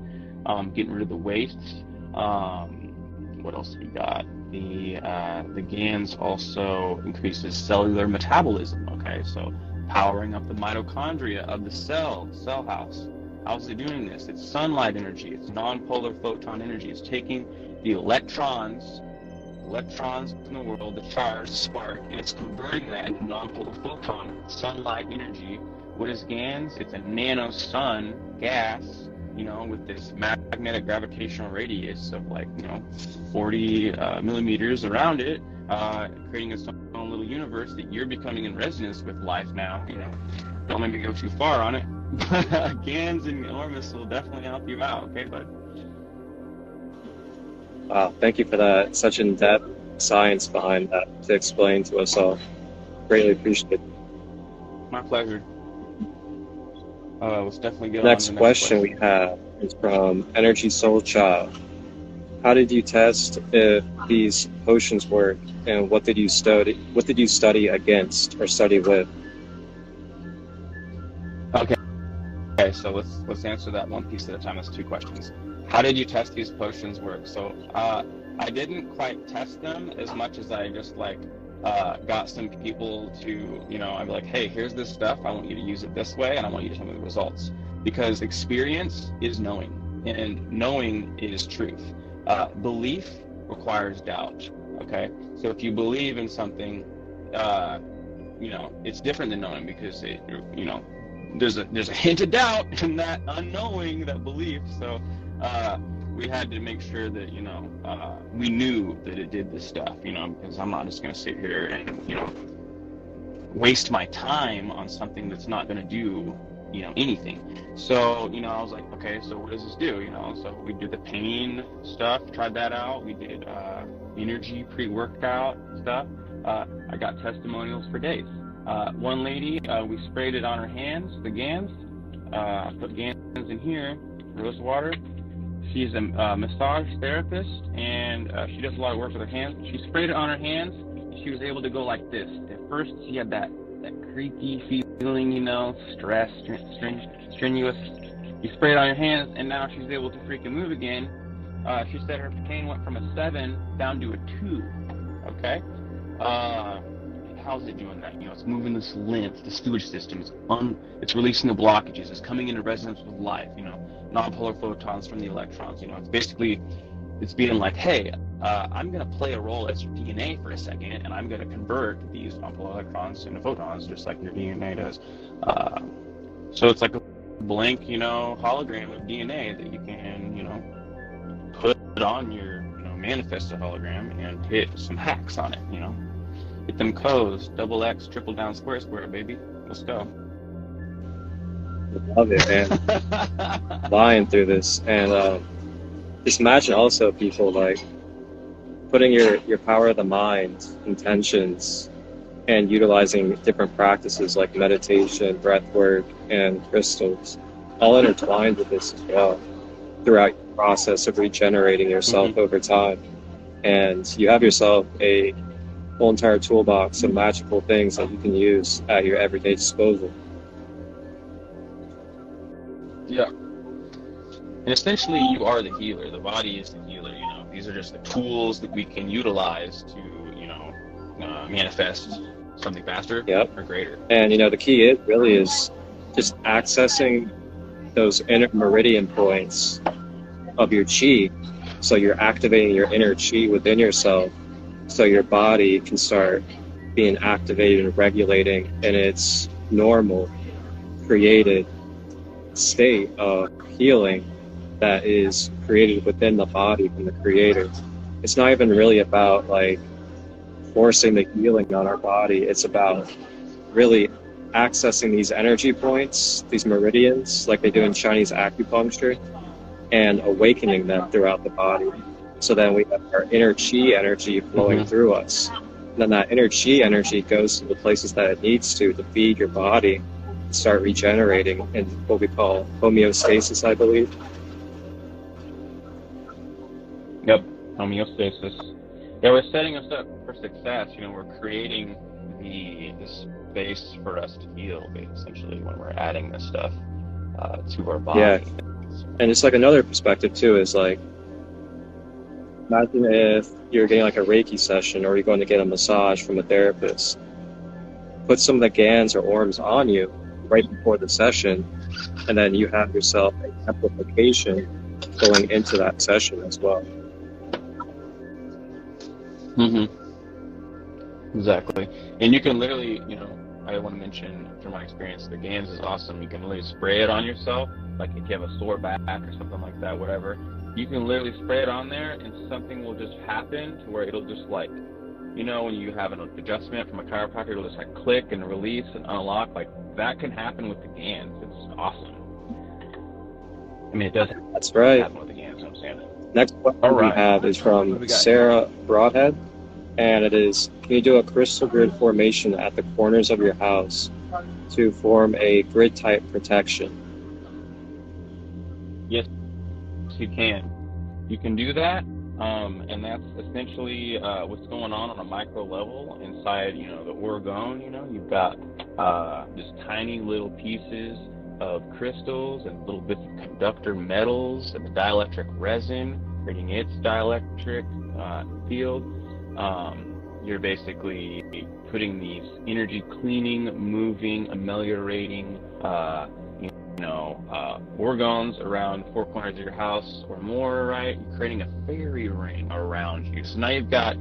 getting rid of the wastes. What else we got? The GANs also increases cellular metabolism, okay? So powering up the mitochondria of the cell house. How's it doing this? It's sunlight energy. It's non-polar photon energy. It's taking the electrons in the world, the charge, the spark, and it's converting that into non-polar photon, sunlight energy. What is GANs? It's a nano-sun gas, with this magnetic gravitational radius of 40 millimeters around it, creating its own little universe that you're becoming in resonance with life now. Don't let me go too far on it. GANs and ORMs will definitely help you out, okay, bud? Wow, thank you for that. Such in-depth science behind that to explain to us all. Greatly appreciate it. My pleasure. Let's definitely get Next on to the question we have is from Energy Soul Child. How did you test if these potions work, and what did you study? What did you study against or study with? Okay, so let's answer that one piece at a time. That's 2 questions. How did you test these potions work? So I didn't quite test them as much as I just got some people to, I'd be like, hey, here's this stuff. I want you to use it this way, and I want you to tell me the results. Because experience is knowing, and knowing is truth. Belief requires doubt, okay? So if you believe in something, it's different than knowing, because there's a hint of doubt in that unknowing, that belief. So we had to make sure that we knew that it did this stuff, because I'm not just going to sit here and waste my time on something that's not going to do anything. So I was like, okay, so what does this do? So we did the pain stuff, tried that out. We did energy pre-workout stuff. I got testimonials for days. One lady, we sprayed it on her hands, the GANs. Put GANs in here, rose water. She's a massage therapist, and she does a lot of work with her hands. She sprayed it on her hands, she was able to go like this. At first, she had that creaky feeling, you know, stress, strenuous. You spray it on your hands, and now she's able to freaking move again. She said her pain went from a 7 down to a 2. Okay? How's it doing that? You know, it's moving this lymph, the sewage system. It's releasing the blockages. It's coming into resonance with life. You know, nonpolar photons from the electrons. You know, it's being like, hey, I'm going to play a role as your DNA for a second, and I'm going to convert these nonpolar electrons into photons, just like your DNA does. So it's like a blank, you know, hologram of DNA that you can, you know, put on your, you know, manifested hologram and hit some hacks on it, you know. Hit them codes, double X, triple down, square, baby. Let's go. I love it, man. Flying through this. And just imagine also people like putting your power of the mind, intentions, and utilizing different practices like meditation, breath work, and crystals, all intertwined with this as well throughout your process of regenerating yourself over time. And you have yourself a whole entire toolbox of magical things that you can use at your everyday disposal. Yeah. And essentially, you are the healer. The body is the healer, you know. These are just the tools that we can utilize to, you know, manifest something faster or greater. And, you know, the key really is just accessing those inner meridian points of your chi. So you're activating your inner chi within yourself, so your body can start being activated and regulating in its normal, created state of healing that is created within the body from the creator. It's not even really about like forcing the healing on our body. It's about really accessing these energy points, these meridians, like they do in Chinese acupuncture, and awakening them throughout the body. So then we have our inner chi energy flowing through us. And then that inner chi energy goes to the places that it needs to feed your body, start regenerating in what we call homeostasis, I believe. Yep, homeostasis. Yeah, we're setting us up for success. You know, we're creating the space for us to heal, essentially, when we're adding this stuff to our body. Yeah, and it's like another perspective too is like, imagine if you're getting like a Reiki session or you're going to get a massage from a therapist. Put some of the gans or orms on you right before the session, and then you have yourself an amplification going into that session as well. Exactly. And you can literally, you know, I want to mention from my experience, the gans is awesome. You can literally spray it on yourself, like if you have a sore back or something like that, whatever. You can literally spray it on there and something will just happen to where it'll just like, you know, when you have an adjustment from a chiropractor, it'll just like click and release and unlock. Like that can happen with the gans. It's awesome. I mean, it does happen with the gans, I'm saying. Next question we have is from Sarah Broadhead, and it is, can you do a crystal grid formation at the corners of your house to form a grid type protection? Yes, you can. You can do that, and that's essentially what's going on a micro level inside, you know, the Orgone. You know, you've got just tiny little pieces of crystals and little bits of conductor metals and the dielectric resin, creating its dielectric field. You're basically putting these energy cleaning, moving, ameliorating, orgons around 4 corners of your house or more, right? You're creating a fairy ring around you. So now you've got,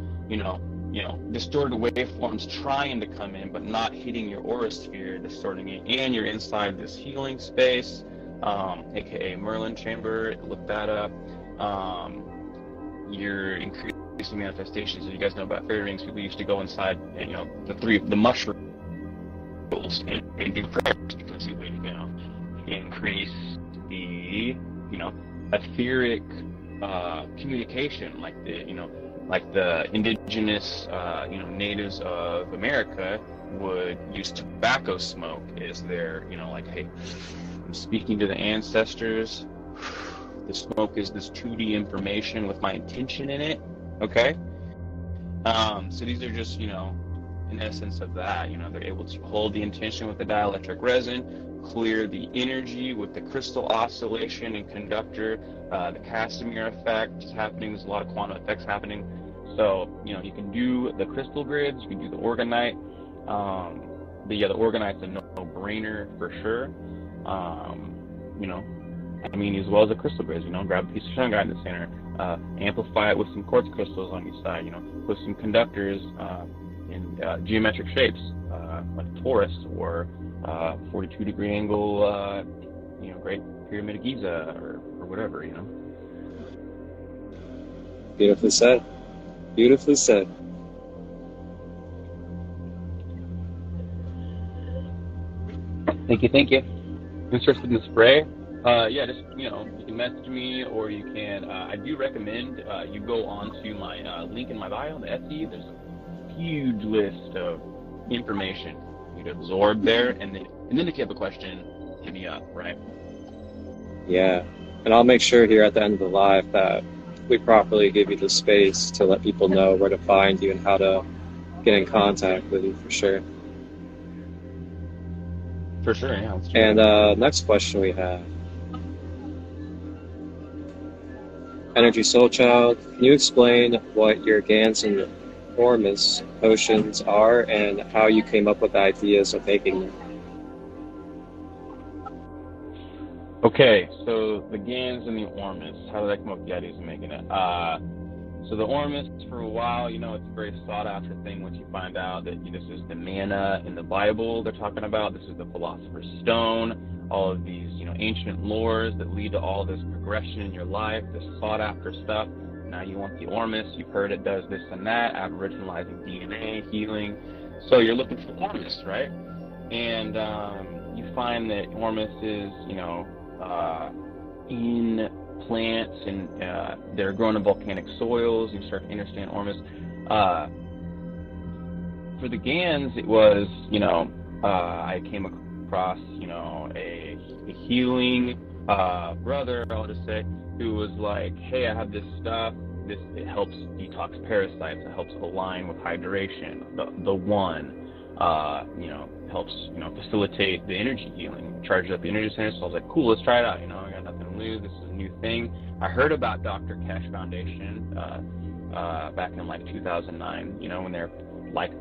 distorted waveforms trying to come in, but not hitting your aura sphere, distorting it. And you're inside this healing space, aka Merlin chamber. Look that up. You're increasing manifestations. So you guys know about fairy rings. People used to go inside, the mushrooms and do prayers because the way to go. Increase the, etheric communication, like the indigenous, natives of America would use tobacco smoke as their, hey, I'm speaking to the ancestors. The smoke is this 2D information with my intention in it, okay? So these are just, in essence of that, they're able to hold the intention with the dielectric resin, clear the energy with the crystal oscillation and conductor, the Casimir effect is happening. There's a lot of quantum effects happening. So, you can do the crystal grids, you can do the orgonite. But yeah, the orgonite's a no-brainer for sure. As well as the crystal grids, grab a piece of shungite in the center, amplify it with some quartz crystals on each side, put some conductors in geometric shapes, like a torus or 42-degree angle, Great Pyramid of Giza or whatever, Beautifully said. Beautifully said. Thank you. Interested in the spray? Just, you can message me, or you can, I do recommend you go on to my link in my bio on the Etsy. There's a huge list of information you'd absorb there, and then if you have a question, hit me up, right? Yeah, and I'll make sure here at the end of the live that we properly give you the space to let people know where to find you and how to get in contact with you, for sure. For sure, yeah. And next question we have. Energy Soul Child, can you explain what your gans and Ormus potions are and how you came up with the ideas of making them? Okay, so the gans and the Ormus, how did I come up with the ideas of making it? So the Ormus, for a while, it's a very sought-after thing once you find out that this is the manna in the Bible they're talking about. This is the Philosopher's Stone, all of these, ancient lores that lead to all this progression in your life, this sought-after stuff. Now you want the Ormus. You've heard it does this and that, aboriginalizing DNA, healing. So you're looking for Ormus, right? And you find that Ormus is, in plants and they're grown in volcanic soils. You start to understand Ormus. For the gans, it was, I came across, a healing brother, I'll just say, who was like, hey, I have this stuff. It helps detox parasites. It helps align with hydration. The one, helps, facilitate the energy healing, charges up the energy center. So I was like, cool, let's try it out. I got nothing to lose. This is a new thing. I heard about Dr. Kesh Foundation back in like 2009. When they're like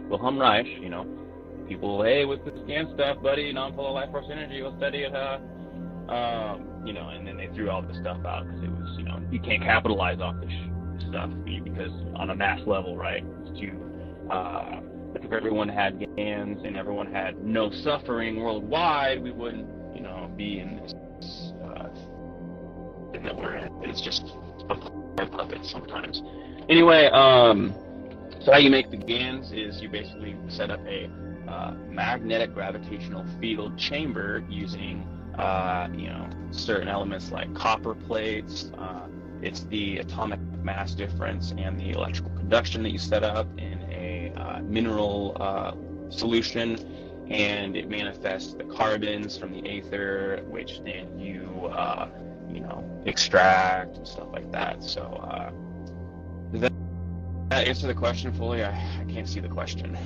Wilhelm Reich. People, hey, with this scan stuff, buddy, non-polar life force energy, we'll study it. And then they threw all this stuff out because it was, you can't capitalize off this stuff because on a mass level, right? It's too. If everyone had GANs and everyone had no suffering worldwide, we wouldn't, be in this thing that we're in. It's just a puppet sometimes. Anyway, so how you make the GANs is you basically set up a magnetic gravitational field chamber using, certain elements like copper plates. It's the atomic mass difference and the electrical conduction that you set up in a mineral solution, and it manifests the carbons from the aether, which then you extract and stuff like that. So does that answer the question fully? I can't see the question.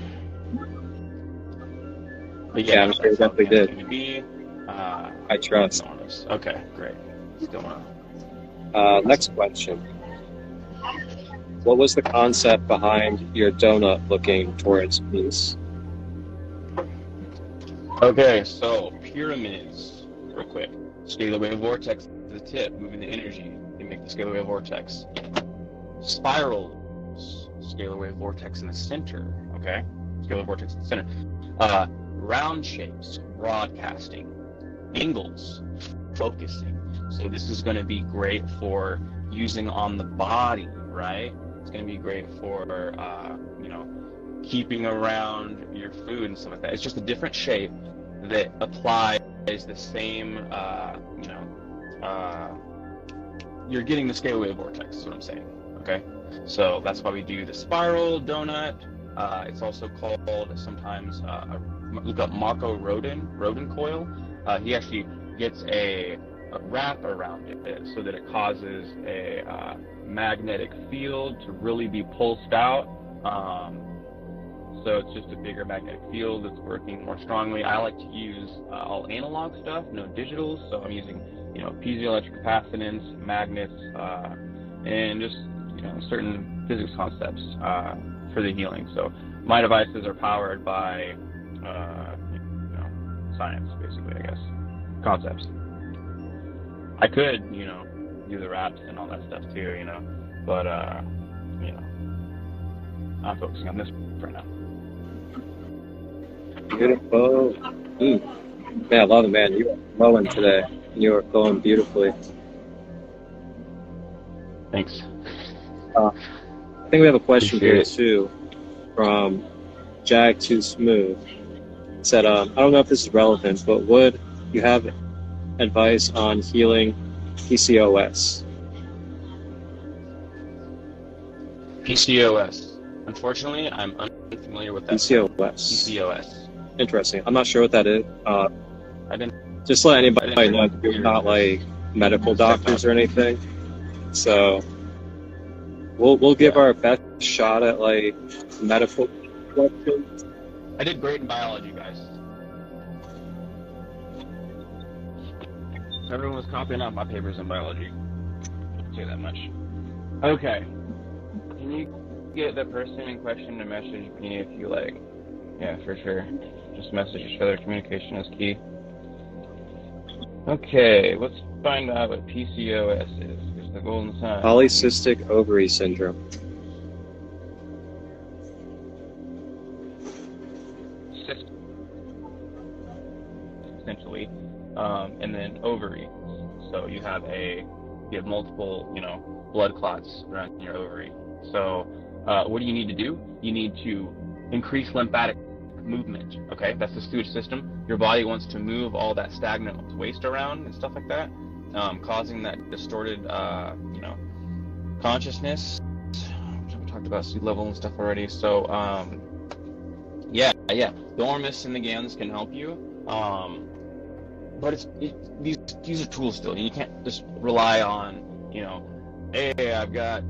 But yeah, I'm sure it definitely did. I trust. Okay, great. Still on. Next question. What was the concept behind your donut looking towards peace? Okay, so pyramids, real quick. Scalar wave vortex is the tip, moving the energy. They make the scalar wave vortex. Spirals, scalar wave vortex in the center, okay? Scalar vortex in the center. Round shapes, broadcasting. Angles, focusing. So this is going to be great for using on the body, right? It's going to be great for, keeping around your food and stuff like that. It's just a different shape that applies the same, you're getting the scalar wave vortex, is what I'm saying, okay? So that's why we do the spiral donut. It's also called sometimes, look up Marco Rodin coil. He actually gets a wrap around it so that it causes a magnetic field to really be pulsed out. So it's just a bigger magnetic field that's working more strongly. I like to use all analog stuff, no digitals. So I'm using, piezoelectric capacitance, magnets, and just, certain physics concepts for the healing. So my devices are powered by, science, basically, I guess, concepts. I could, do the wraps and all that stuff too, but, I'm focusing on this for now. Beautiful. Man, I love it, man. You are glowing today. You are glowing beautifully. Thanks. I think we have a question here too from Jag Too Smooth. It said, I don't know if this is relevant, but would you have advice on healing PCOS? PCOS. Unfortunately, I'm unfamiliar with that. PCOS. Interesting. I'm not sure what that is. I didn't. Just let anybody know we're not like medical doctors or anything. So we'll give our best shot at like medical questions. I did great in biology, guys. Everyone was copying out my papers in biology. I'll say that much. Okay. Can you get the person in question to message me if you like? Yeah, for sure. Just message each other. Communication is key. Okay, let's find out what PCOS is. It's the golden sun. Polycystic ovary syndrome. Essentially, and then ovary. So you have multiple, blood clots around your ovary. So what do you need to do? You need to increase lymphatic movement. Okay, that's the sewage system. Your body wants to move all that stagnant waste around and stuff like that, causing that distorted, consciousness. We talked about sea level and stuff already. So yeah, the ormus and the gans can help you. But these are tools still. You can't just rely on, hey, I've got,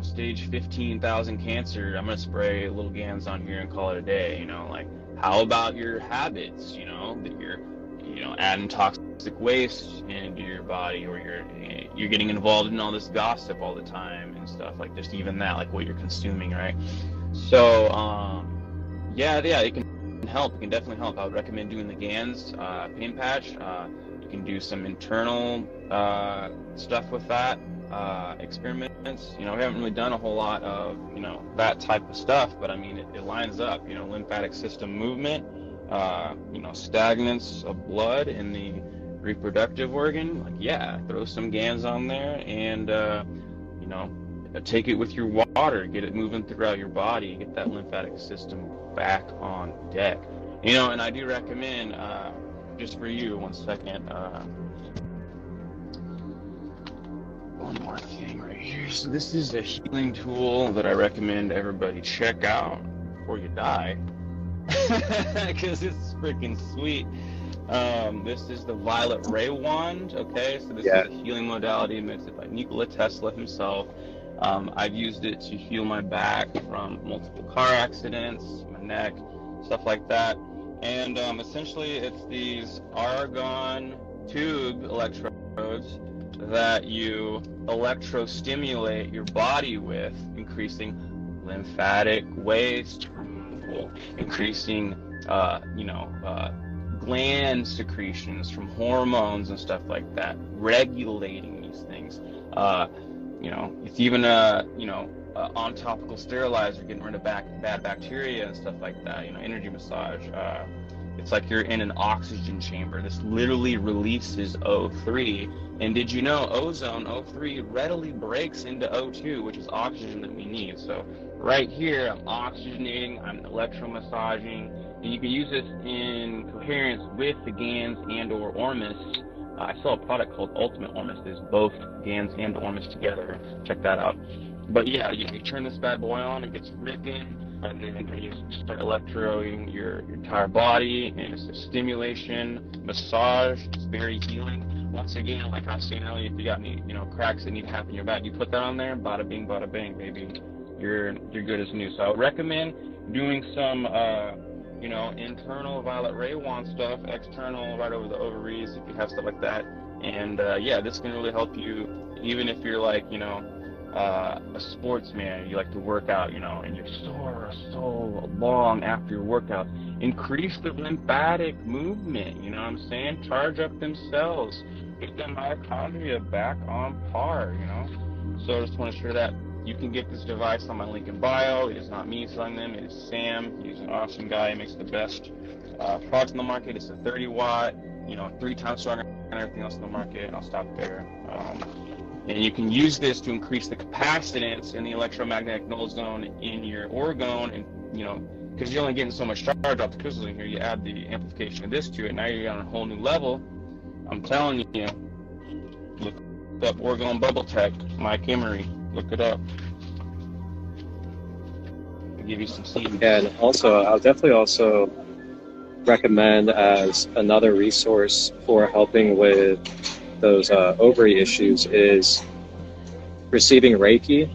stage 15,000 cancer. I'm going to spray little gans on here and call it a day. How about your habits, that you're, adding toxic waste into your body, or you're getting involved in all this gossip all the time and stuff, like just even that, like what you're consuming, right? So, yeah, it can help. It can definitely help. I would recommend doing the gans pain patch. You can do some internal stuff with that. Experiments. We haven't really done a whole lot of, that type of stuff, but I mean, it lines up, lymphatic system movement, stagnance of blood in the reproductive organ. Throw some gans on there and, take it with your water, get it moving throughout your body, get that lymphatic system back on deck. And I do recommend, just for you, one second, one more thing right here. So this is a healing tool that I recommend everybody check out before you die, because it's freaking sweet. This is the Violet Ray Wand. Okay, so this is a healing modality invented by Nikola Tesla himself. I've used it to heal my back from multiple car accidents, my neck, stuff like that. And essentially, it's these argon tube electrodes that you electrostimulate your body with, increasing lymphatic waste removal, increasing, gland secretions from hormones and stuff like that, regulating these things. It's even on topical sterilizer, getting rid of bad bacteria and stuff like that. Energy massage. It's like you're in an oxygen chamber. This literally releases O3. And did you know ozone, O3, readily breaks into O2, which is oxygen that we need. So right here, I'm oxygenating, I'm electromassaging, and you can use this in coherence with the gans and or ormus. I sell a product called Ultimate Ormus. There's both gans and ormus together. Check that out. But yeah, you turn this bad boy on, it gets ripping, and then you start electroing your entire body, and it's a stimulation, massage. It's very healing. once again, like I was saying earlier, if you got any, cracks that need to happen in your back, you put that on there, bada bing, bada bang, baby. You're good as new. So I would recommend doing some, internal violet ray wand stuff, external right over the ovaries if you have stuff like that. And this can really help you, even if you're like, a sportsman, you like to work out, and you're sore so long after your workout. Increase the lymphatic movement, you know what I'm saying? Charge up them cells, get the mitochondria back on par, So I just want to share that. You can get this device on my link in bio. It is not me selling them, it is Sam. He's an awesome guy. He makes the best product on the market. It's a 30 watt, 3 times stronger than everything else in the market. And I'll stop there. And you can use this to increase the capacitance in the electromagnetic null zone in your orgone, and because you're only getting so much charge off the crystals in here, you add the amplification of this to it. Now you're on a whole new level. I'm telling you, look up Orgone Bubble Tech, Mike Emery. Look it up. I'll give you some seeds. And also, I'll definitely also recommend as another resource for helping with those ovary issues is receiving Reiki,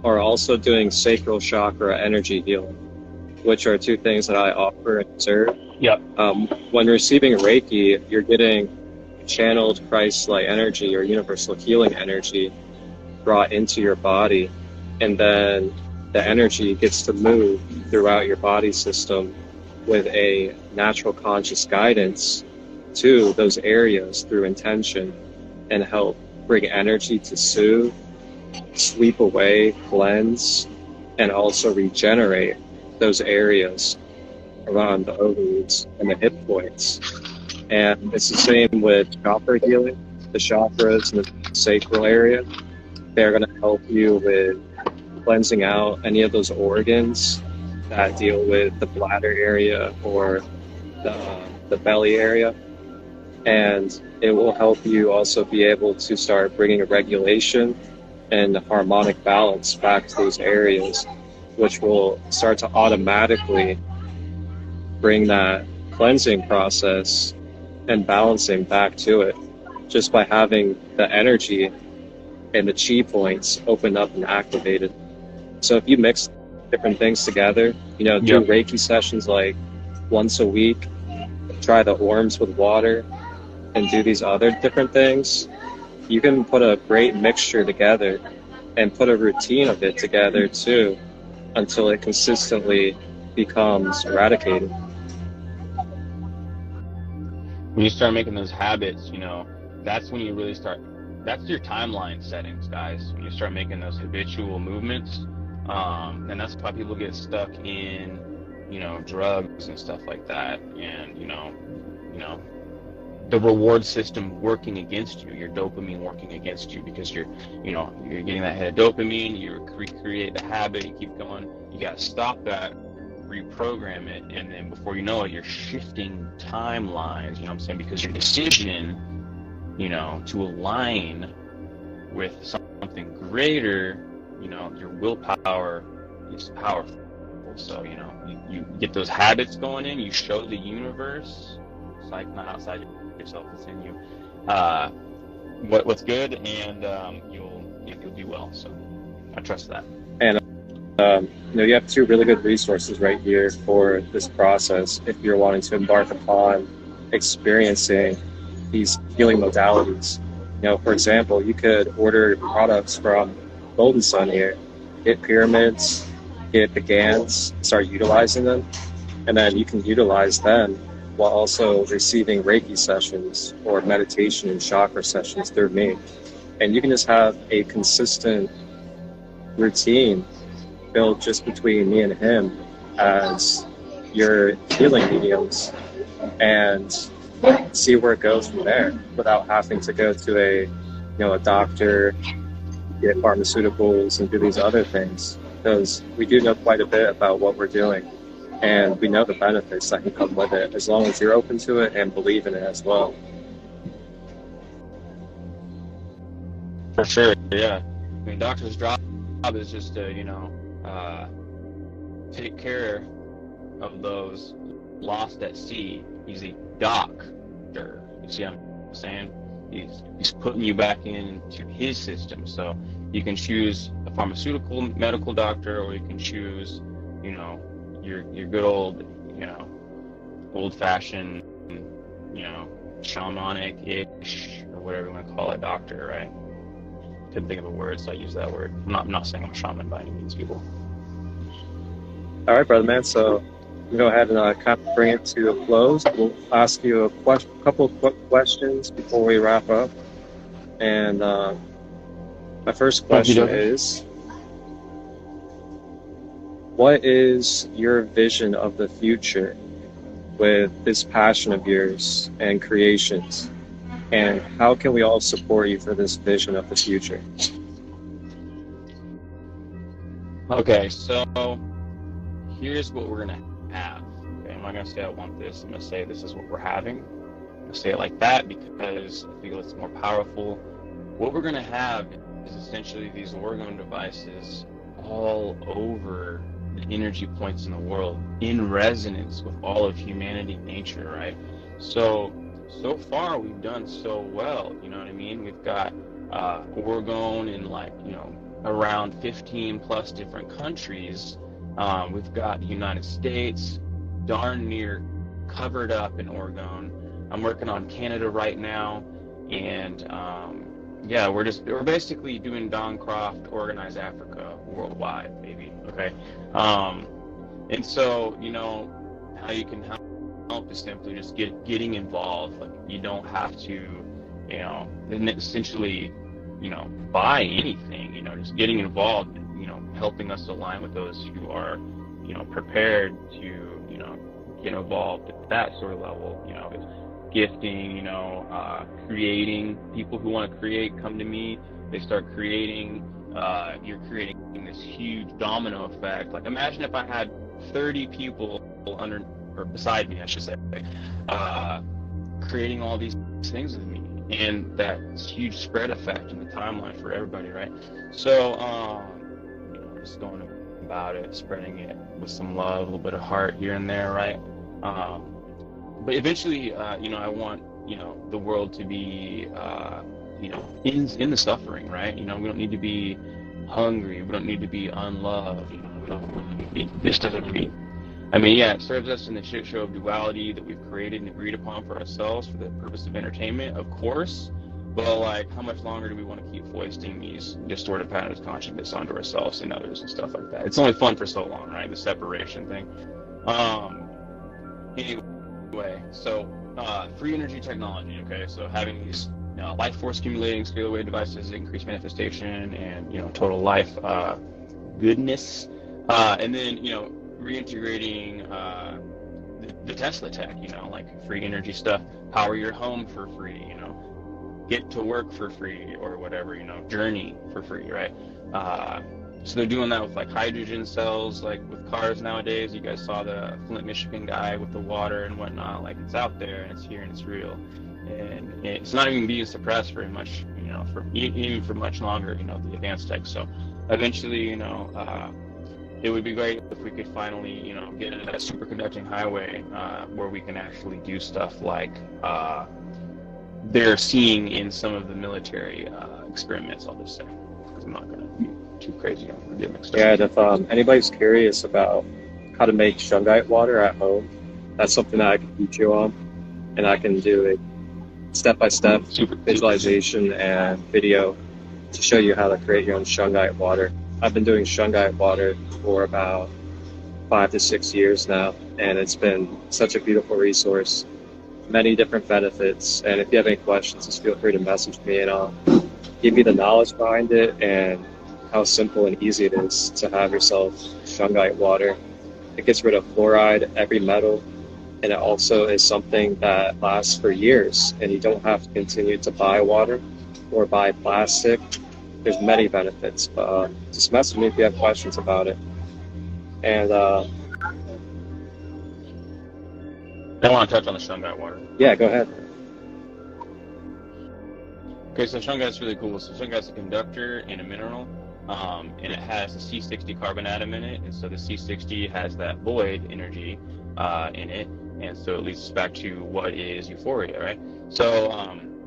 or also doing sacral chakra energy healing, which are 2 things that I offer and observe. Yep. When receiving Reiki, you're getting channeled Christ-like energy or universal healing energy brought into your body, and then the energy gets to move throughout your body system with a natural conscious guidance to those areas through intention, and help bring energy to soothe, sweep away, cleanse, and also regenerate those areas around the ovaries and the hip points. And it's the same with chakra healing. The chakras in the sacral area, they're going to help you with cleansing out any of those organs that deal with the bladder area or the belly area. And it will help you also be able to start bringing a regulation and harmonic balance back to those areas, which will start to automatically bring that cleansing process and balancing back to it, just by having the energy and the chi points open up and activated. So if you mix different things together, do Reiki sessions like once a week, try the orms with water, and do these other different things, you can put a great mixture together and put a routine of it together too, until it consistently becomes eradicated. When you start making those habits, that's when you really start. That's your timeline settings, guys. When you start making those habitual movements, and that's why people get stuck in, drugs and stuff like that, and the reward system working against you, your dopamine working against you, because you're getting that hit of dopamine, you recreate the habit, you keep going. You got to stop that, reprogram it, and then before you know it, you're shifting timelines, you know what I'm saying? Because your decision, to align with something greater, your willpower is powerful. So, you get those habits going in, you show the universe, it's like not outside yourself, it's in you, what's good, and you'll do well. So I trust that. And you have 2 really good resources right here for this process if you're wanting to embark upon experiencing these healing modalities. For example, you could order products from GoldenSun here, get pyramids, get the gans, start utilizing them, and then you can utilize them while also receiving Reiki sessions or meditation and chakra sessions through me. And you can just have a consistent routine built just between me and him as your healing mediums, and see where it goes from there without having to go to a doctor, get pharmaceuticals, and do these other things. Because we do know quite a bit about what we're doing, and we know the benefits that can come with it, as long as you're open to it and believe in it as well. For sure, yeah. I mean, doctor's job is just to, take care of those lost at sea. He's a doctor. You see what I'm saying? He's putting you back into his system. So you can choose a pharmaceutical medical doctor, or you can choose, you know, your good old, you know, old-fashioned, you know, shamanic-ish, or whatever you want to call it, doctor, right? Couldn't think of a word, so I use that word. I'm not saying I'm a shaman by any means, people. All right, brother man. So we'll go ahead and kind of bring it to a close. We'll ask you a couple of quick questions before we wrap up. And my first question is, what is your vision of the future with this passion of yours and creations? And how can we all support you for this vision of the future? Okay, so here's what we're gonna have. Okay, I'm not gonna say I want this. I'm gonna say this is what we're having. I'm gonna say it like that because I feel it's more powerful. What we're gonna have is essentially these orgone devices all over the energy points in the world, in resonance with all of humanity, nature, right? So far we've done so well, you know what I mean? We've got orgone in, like, you know, around 15 plus different countries. We've got the United States darn near covered up in orgone. I'm working on Canada right now, and yeah, we're basically doing Don Croft, Organize Africa worldwide, baby. Okay, and so, you know, how you can help is simply just getting involved. Like, you don't have to, you know, essentially, you know, buy anything. You know, just getting involved, you know, helping us align with those who are, you know, prepared to, you know, get involved at that sort of level. You know, it's gifting, you know, creating. People who want to create come to me. They start creating. You're creating this huge domino effect. Like, imagine if I had 30 people beside me, I should say, creating all these things with me, and that huge spread effect in the timeline for everybody, right? So, you know, just going about it, spreading it with some love, a little bit of heart here and there, right? But eventually, you know, I want, you know, the world to be, you know, in the suffering, right? You know, we don't need to be hungry. We don't need to be unloved. You know, we don't. This doesn't mean. I mean, yeah, it serves us in the shit show of duality that we've created and agreed upon for ourselves for the purpose of entertainment, of course. But, like, how much longer do we want to keep foisting these distorted patterns of consciousness onto ourselves and others and stuff like that? It's only fun for so long, right? The separation thing. Anyway, so free energy technology, okay? So having these life force accumulating scalar wave devices, increase manifestation, and, you know, total life goodness, and then, you know, reintegrating the Tesla tech, you know, like free energy stuff, power your home for free, you know, get to work for free or whatever, you know, journey for free, right? So they're doing that with, like, hydrogen cells, like with cars nowadays. You guys saw the Flint, Michigan guy with the water and whatnot. Like, it's out there and it's here and it's real, and it's not even being suppressed very much, you know, even for much longer, you know, the advanced tech. So eventually, you know, it would be great if we could finally, you know, get into that superconducting highway where we can actually do stuff like they're seeing in some of the military experiments, I'll just say, because I'm not going to be too crazy on the mixed up. Yeah, and if anybody's curious about how to make shungite water at home, that's something that I can teach you on, and I can do a step-by-step visualization and video to show you how to create your own shungite water. I've been doing shungite water for about 5 to 6 years now, and it's been such a beautiful resource. Many different benefits, and if you have any questions, just feel free to message me, and I'll give you the knowledge behind it and how simple and easy it is to have yourself shungite water. It gets rid of fluoride, every metal, and it also is something that lasts for years, and you don't have to continue to buy water or buy plastic. There's many benefits, but just message me if you have questions about it. And I want to touch on the shungite water. Yeah, go ahead. Okay, so shungite's really cool. So shungite's a conductor and a mineral, and it has a C60 carbon atom in it, and so the C60 has that void energy in it, and so it leads us back to what is euphoria, right? So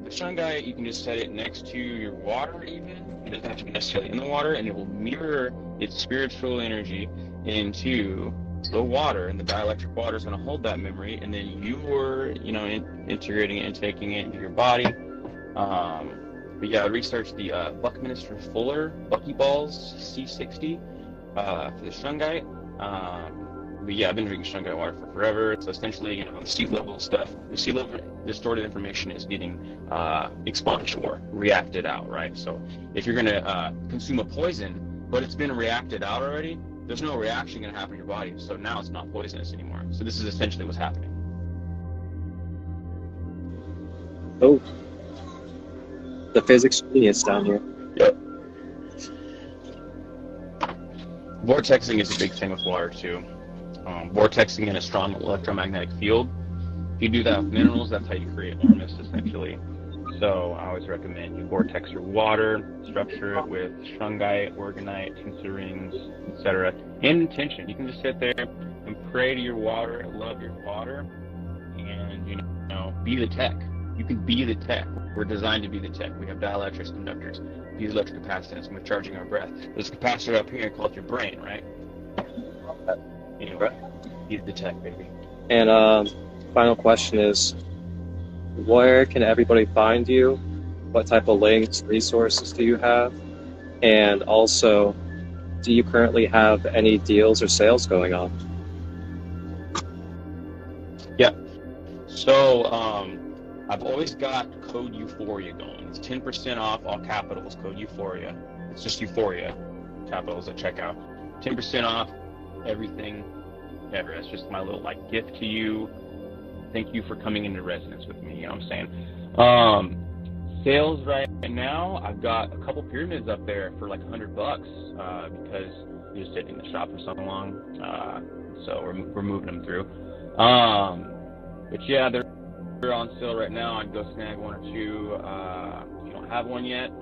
the shungite, you can just set it next to your water even. It doesn't have to be necessarily in the water, and it will mirror its spiritual energy into the water, and the dielectric water is going to hold that memory, and then you're, integrating it and taking it into your body. But yeah, I researched the Buckminster Fuller Buckyballs C60 for the shungite. But yeah, I've been drinking shungite water for forever. So essentially, the sea level stuff, the sea level distorted information is getting expunged or reacted out, right? So if you're going to consume a poison, but it's been reacted out already, there's no reaction going to happen in your body. So now it's not poisonous anymore. So this is essentially what's happening. Oh, the physics genius down here. Yep. Vortexing is a big thing with water too. Vortexing in a strong electromagnetic field. If you do that with minerals, that's how you create ormus, essentially. So I always recommend you vortex your water, structure it with shungite, orgonite, tinsel rings, etc. In intention. You can just sit there and pray to your water, love your water, and be the tech. You can be the tech. We're designed to be the tech. We have dielectrics, conductors, these electric capacitance, and we're charging our breath. There's a capacitor up here called your brain, right? Anyway, be the tech, baby. And final question is, where can everybody find you? What type of links, resources do you have? And also, do you currently have any deals or sales going on? Yeah. So, I've always got code Euphoria going. It's 10% off, all capitals, code Euphoria. It's just Euphoria, capitals at checkout. 10% off everything ever. That's just my little gift to you. Thank you for coming into resonance with me. You know what I'm saying? Sales right now, I've got a couple pyramids up there for like $100 because you're just sitting in the shop for so long. So we're moving them through. But yeah, they're on sale right now. I'd go snag one or two. If you don't have one yet,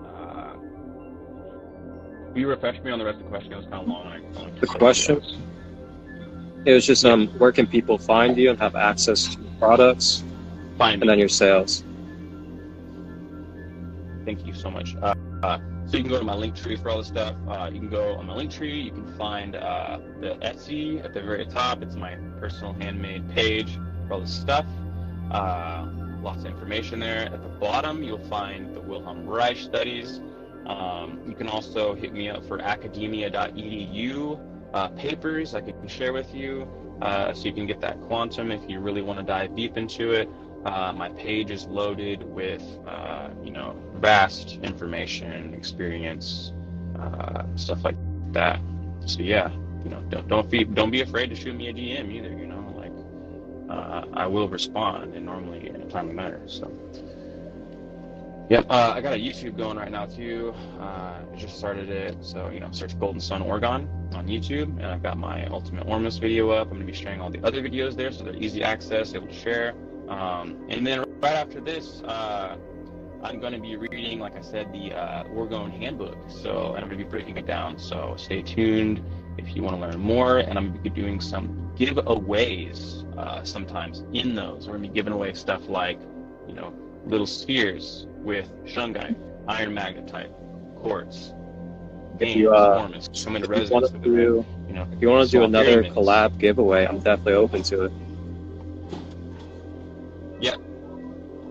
will you refresh me on the rest of the question? It was kind of long. The question? It was just where can people find you and have access to products? Find and then your sales. Thank you so much. So you can go to my link tree for all this stuff. You can go on my link tree. You can find the Etsy at the very top. It's my personal handmade page for all this stuff. Lots of information there. At the bottom, you'll find the Wilhelm Reich studies. You can also hit me up for academia.edu papers I can share with you, so you can get that quantum if you really want to dive deep into it. My page is loaded with, vast information, experience, stuff like that. So yeah, don't be afraid to shoot me a DM either. I will respond, and normally in a timely manner. So, yep. I got a YouTube going right now too. I just started it, so search GoldenSunOrgon on YouTube, and I've got my Ultimate Ormus video up. I'm going to be sharing all the other videos there, so they're easy access, able to share. And then right after this, I'm going to be reading, like I said, the Orgone Handbook. So, and I'm going to be breaking it down. So stay tuned if you want to learn more. And I'm going to be doing some giveaways sometimes in those. We're going to be giving away stuff like, little spheres with shungite, iron magnetite, quartz, veins, ormus, come into resonance with it. If you want to do another collab giveaway, I'm definitely open to it.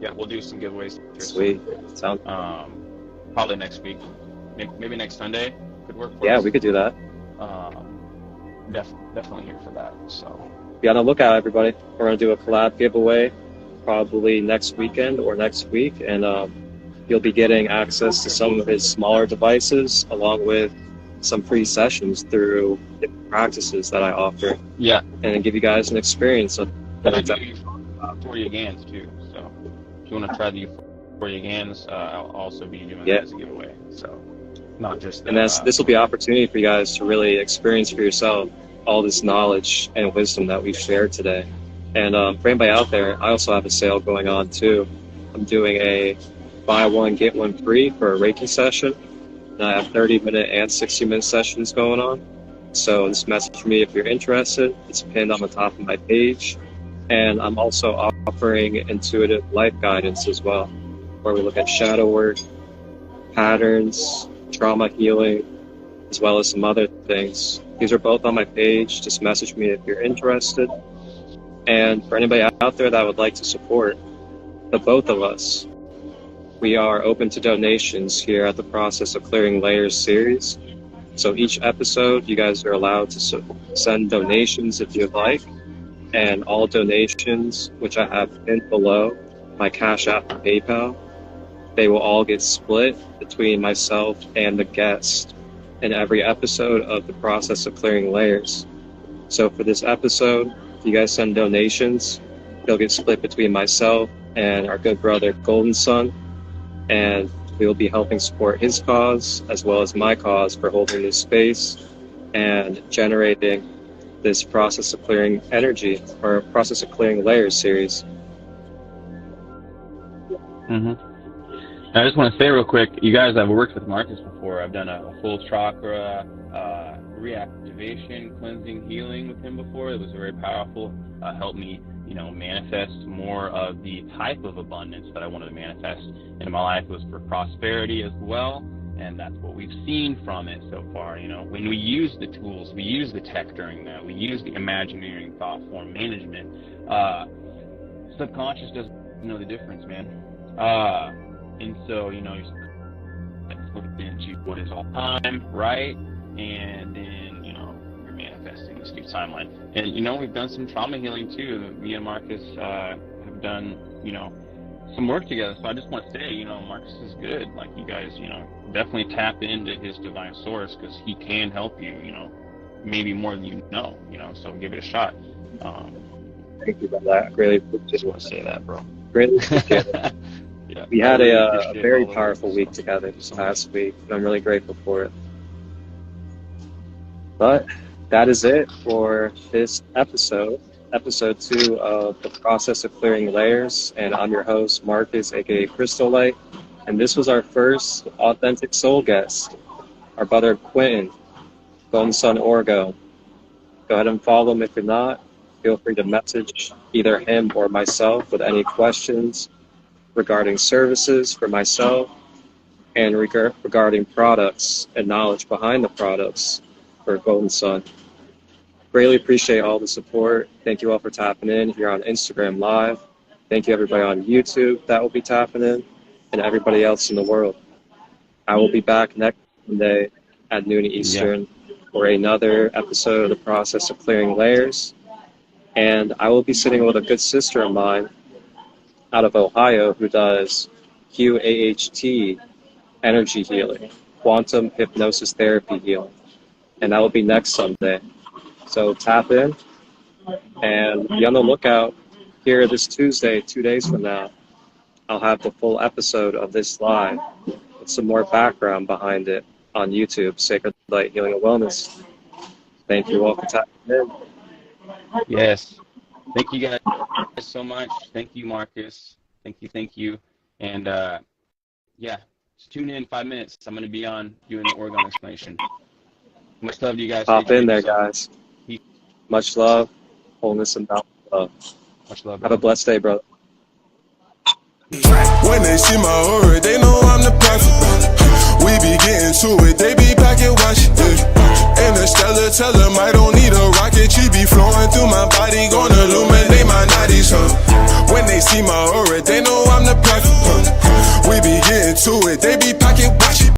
Yeah, we'll do some giveaways. Sweet. Sounds probably next week. Maybe next Sunday could work for us. Yeah, we could do that. Definitely here for that. So be on the lookout, everybody. We're going to do a collab giveaway probably next weekend or next week, and you'll be getting access to some of his smaller devices along with some free sessions through different practices that I offer. Yeah. And give you guys an experience of that. I do Euphoria Gans too. So if you want to try the Euphoria Gans, I'll also be doing that as a giveaway. So not just and this will be an opportunity for you guys to really experience for yourself all this knowledge and wisdom that we've shared today. And for anybody out there, I also have a sale going on too. I'm doing a buy one, get one free for a Reiki session. And I have 30-minute and 60-minute sessions going on. So this message for me, if you're interested, it's pinned on the top of my page. And I'm also offering intuitive life guidance as well. where we look at shadow work, patterns, trauma healing, as well as some other things. These are both on my page. Just message me if you're interested. And for anybody out there that would like to support the both of us, we are open to donations here at the Process of Clearing Layers series. So each episode, you guys are allowed to send donations if you'd like. And all donations, which I have pinned below, my Cash App and PayPal, they will all get split between myself and the guest in every episode of the Process of Clearing Layers. So for this episode, if you guys send donations, they'll get split between myself and our good brother GoldenSun, and we will be helping support his cause as well as my cause for holding this space and generating this Process of Clearing Energy, or Process of Clearing Layers series. I just want to say real quick, you guys, I've worked with Marcus before. I've done a full chakra reactivation, cleansing, healing with him before. It was very powerful. Helped me, manifest more of the type of abundance that I wanted to manifest in my life. It was for prosperity as well, and that's what we've seen from it so far. When we use the tools, we use the tech during that, we use the imagineering thought form management, subconscious doesn't know the difference, man. And so, you're looking into what is all time, right? And then, you're manifesting this new timeline. And, we've done some trauma healing too. Me and Marcus have done, some work together. So I just want to say, Marcus is good. Like, you guys, definitely tap into his divine source, because he can help you, maybe more than you know, so give it a shot. Thank you for that. I really just want to say that, bro. Really appreciate it. Yeah, we had a very powerful week together this past week, and I'm really grateful for it. But that is it for this episode 2 of the Process of Clearing Layers, and I'm your host, Marcus, aka Christolight, and this was our first authentic soul guest, our brother Quinton, Goldensunorgon. Go ahead and follow him if you're not. Feel free to message either him or myself with any questions regarding services for myself, and regarding products and knowledge behind the products for GoldenSun. Greatly appreciate all the support. Thank you all for tapping in here on Instagram Live. Thank you everybody on YouTube that will be tapping in, and everybody else in the world. I will be back next Monday at noon Eastern for another episode of the Process of Clearing Layers. And I will be sitting with a good sister of mine out of Ohio who does QAHT energy healing, quantum hypnosis therapy healing. And that will be next Sunday. So tap in and be on the lookout. Here this Tuesday, 2 days from now, I'll have the full episode of this live with some more background behind it on YouTube, Sacred Light Healing and Wellness. Thank you all for tapping in. Yes. Thank you guys so much. Thank you, Marcus. Thank you. And just tune in 5 minutes. I'm going to be on doing the Orgone explanation. Much love to you guys. Hop in there, guys. Much love, wholeness, and bounty love. Much love, brother. Have a blessed day, brother. When they see my aura, they know I'm the prophet. We be getting to it, they be packing watch. Interstellar, tell them I don't need a rocket. She be flowing through my body, gonna illuminate my 90s, When they see my aura, they know I'm the prophet. We be getting to it, they be packing watch.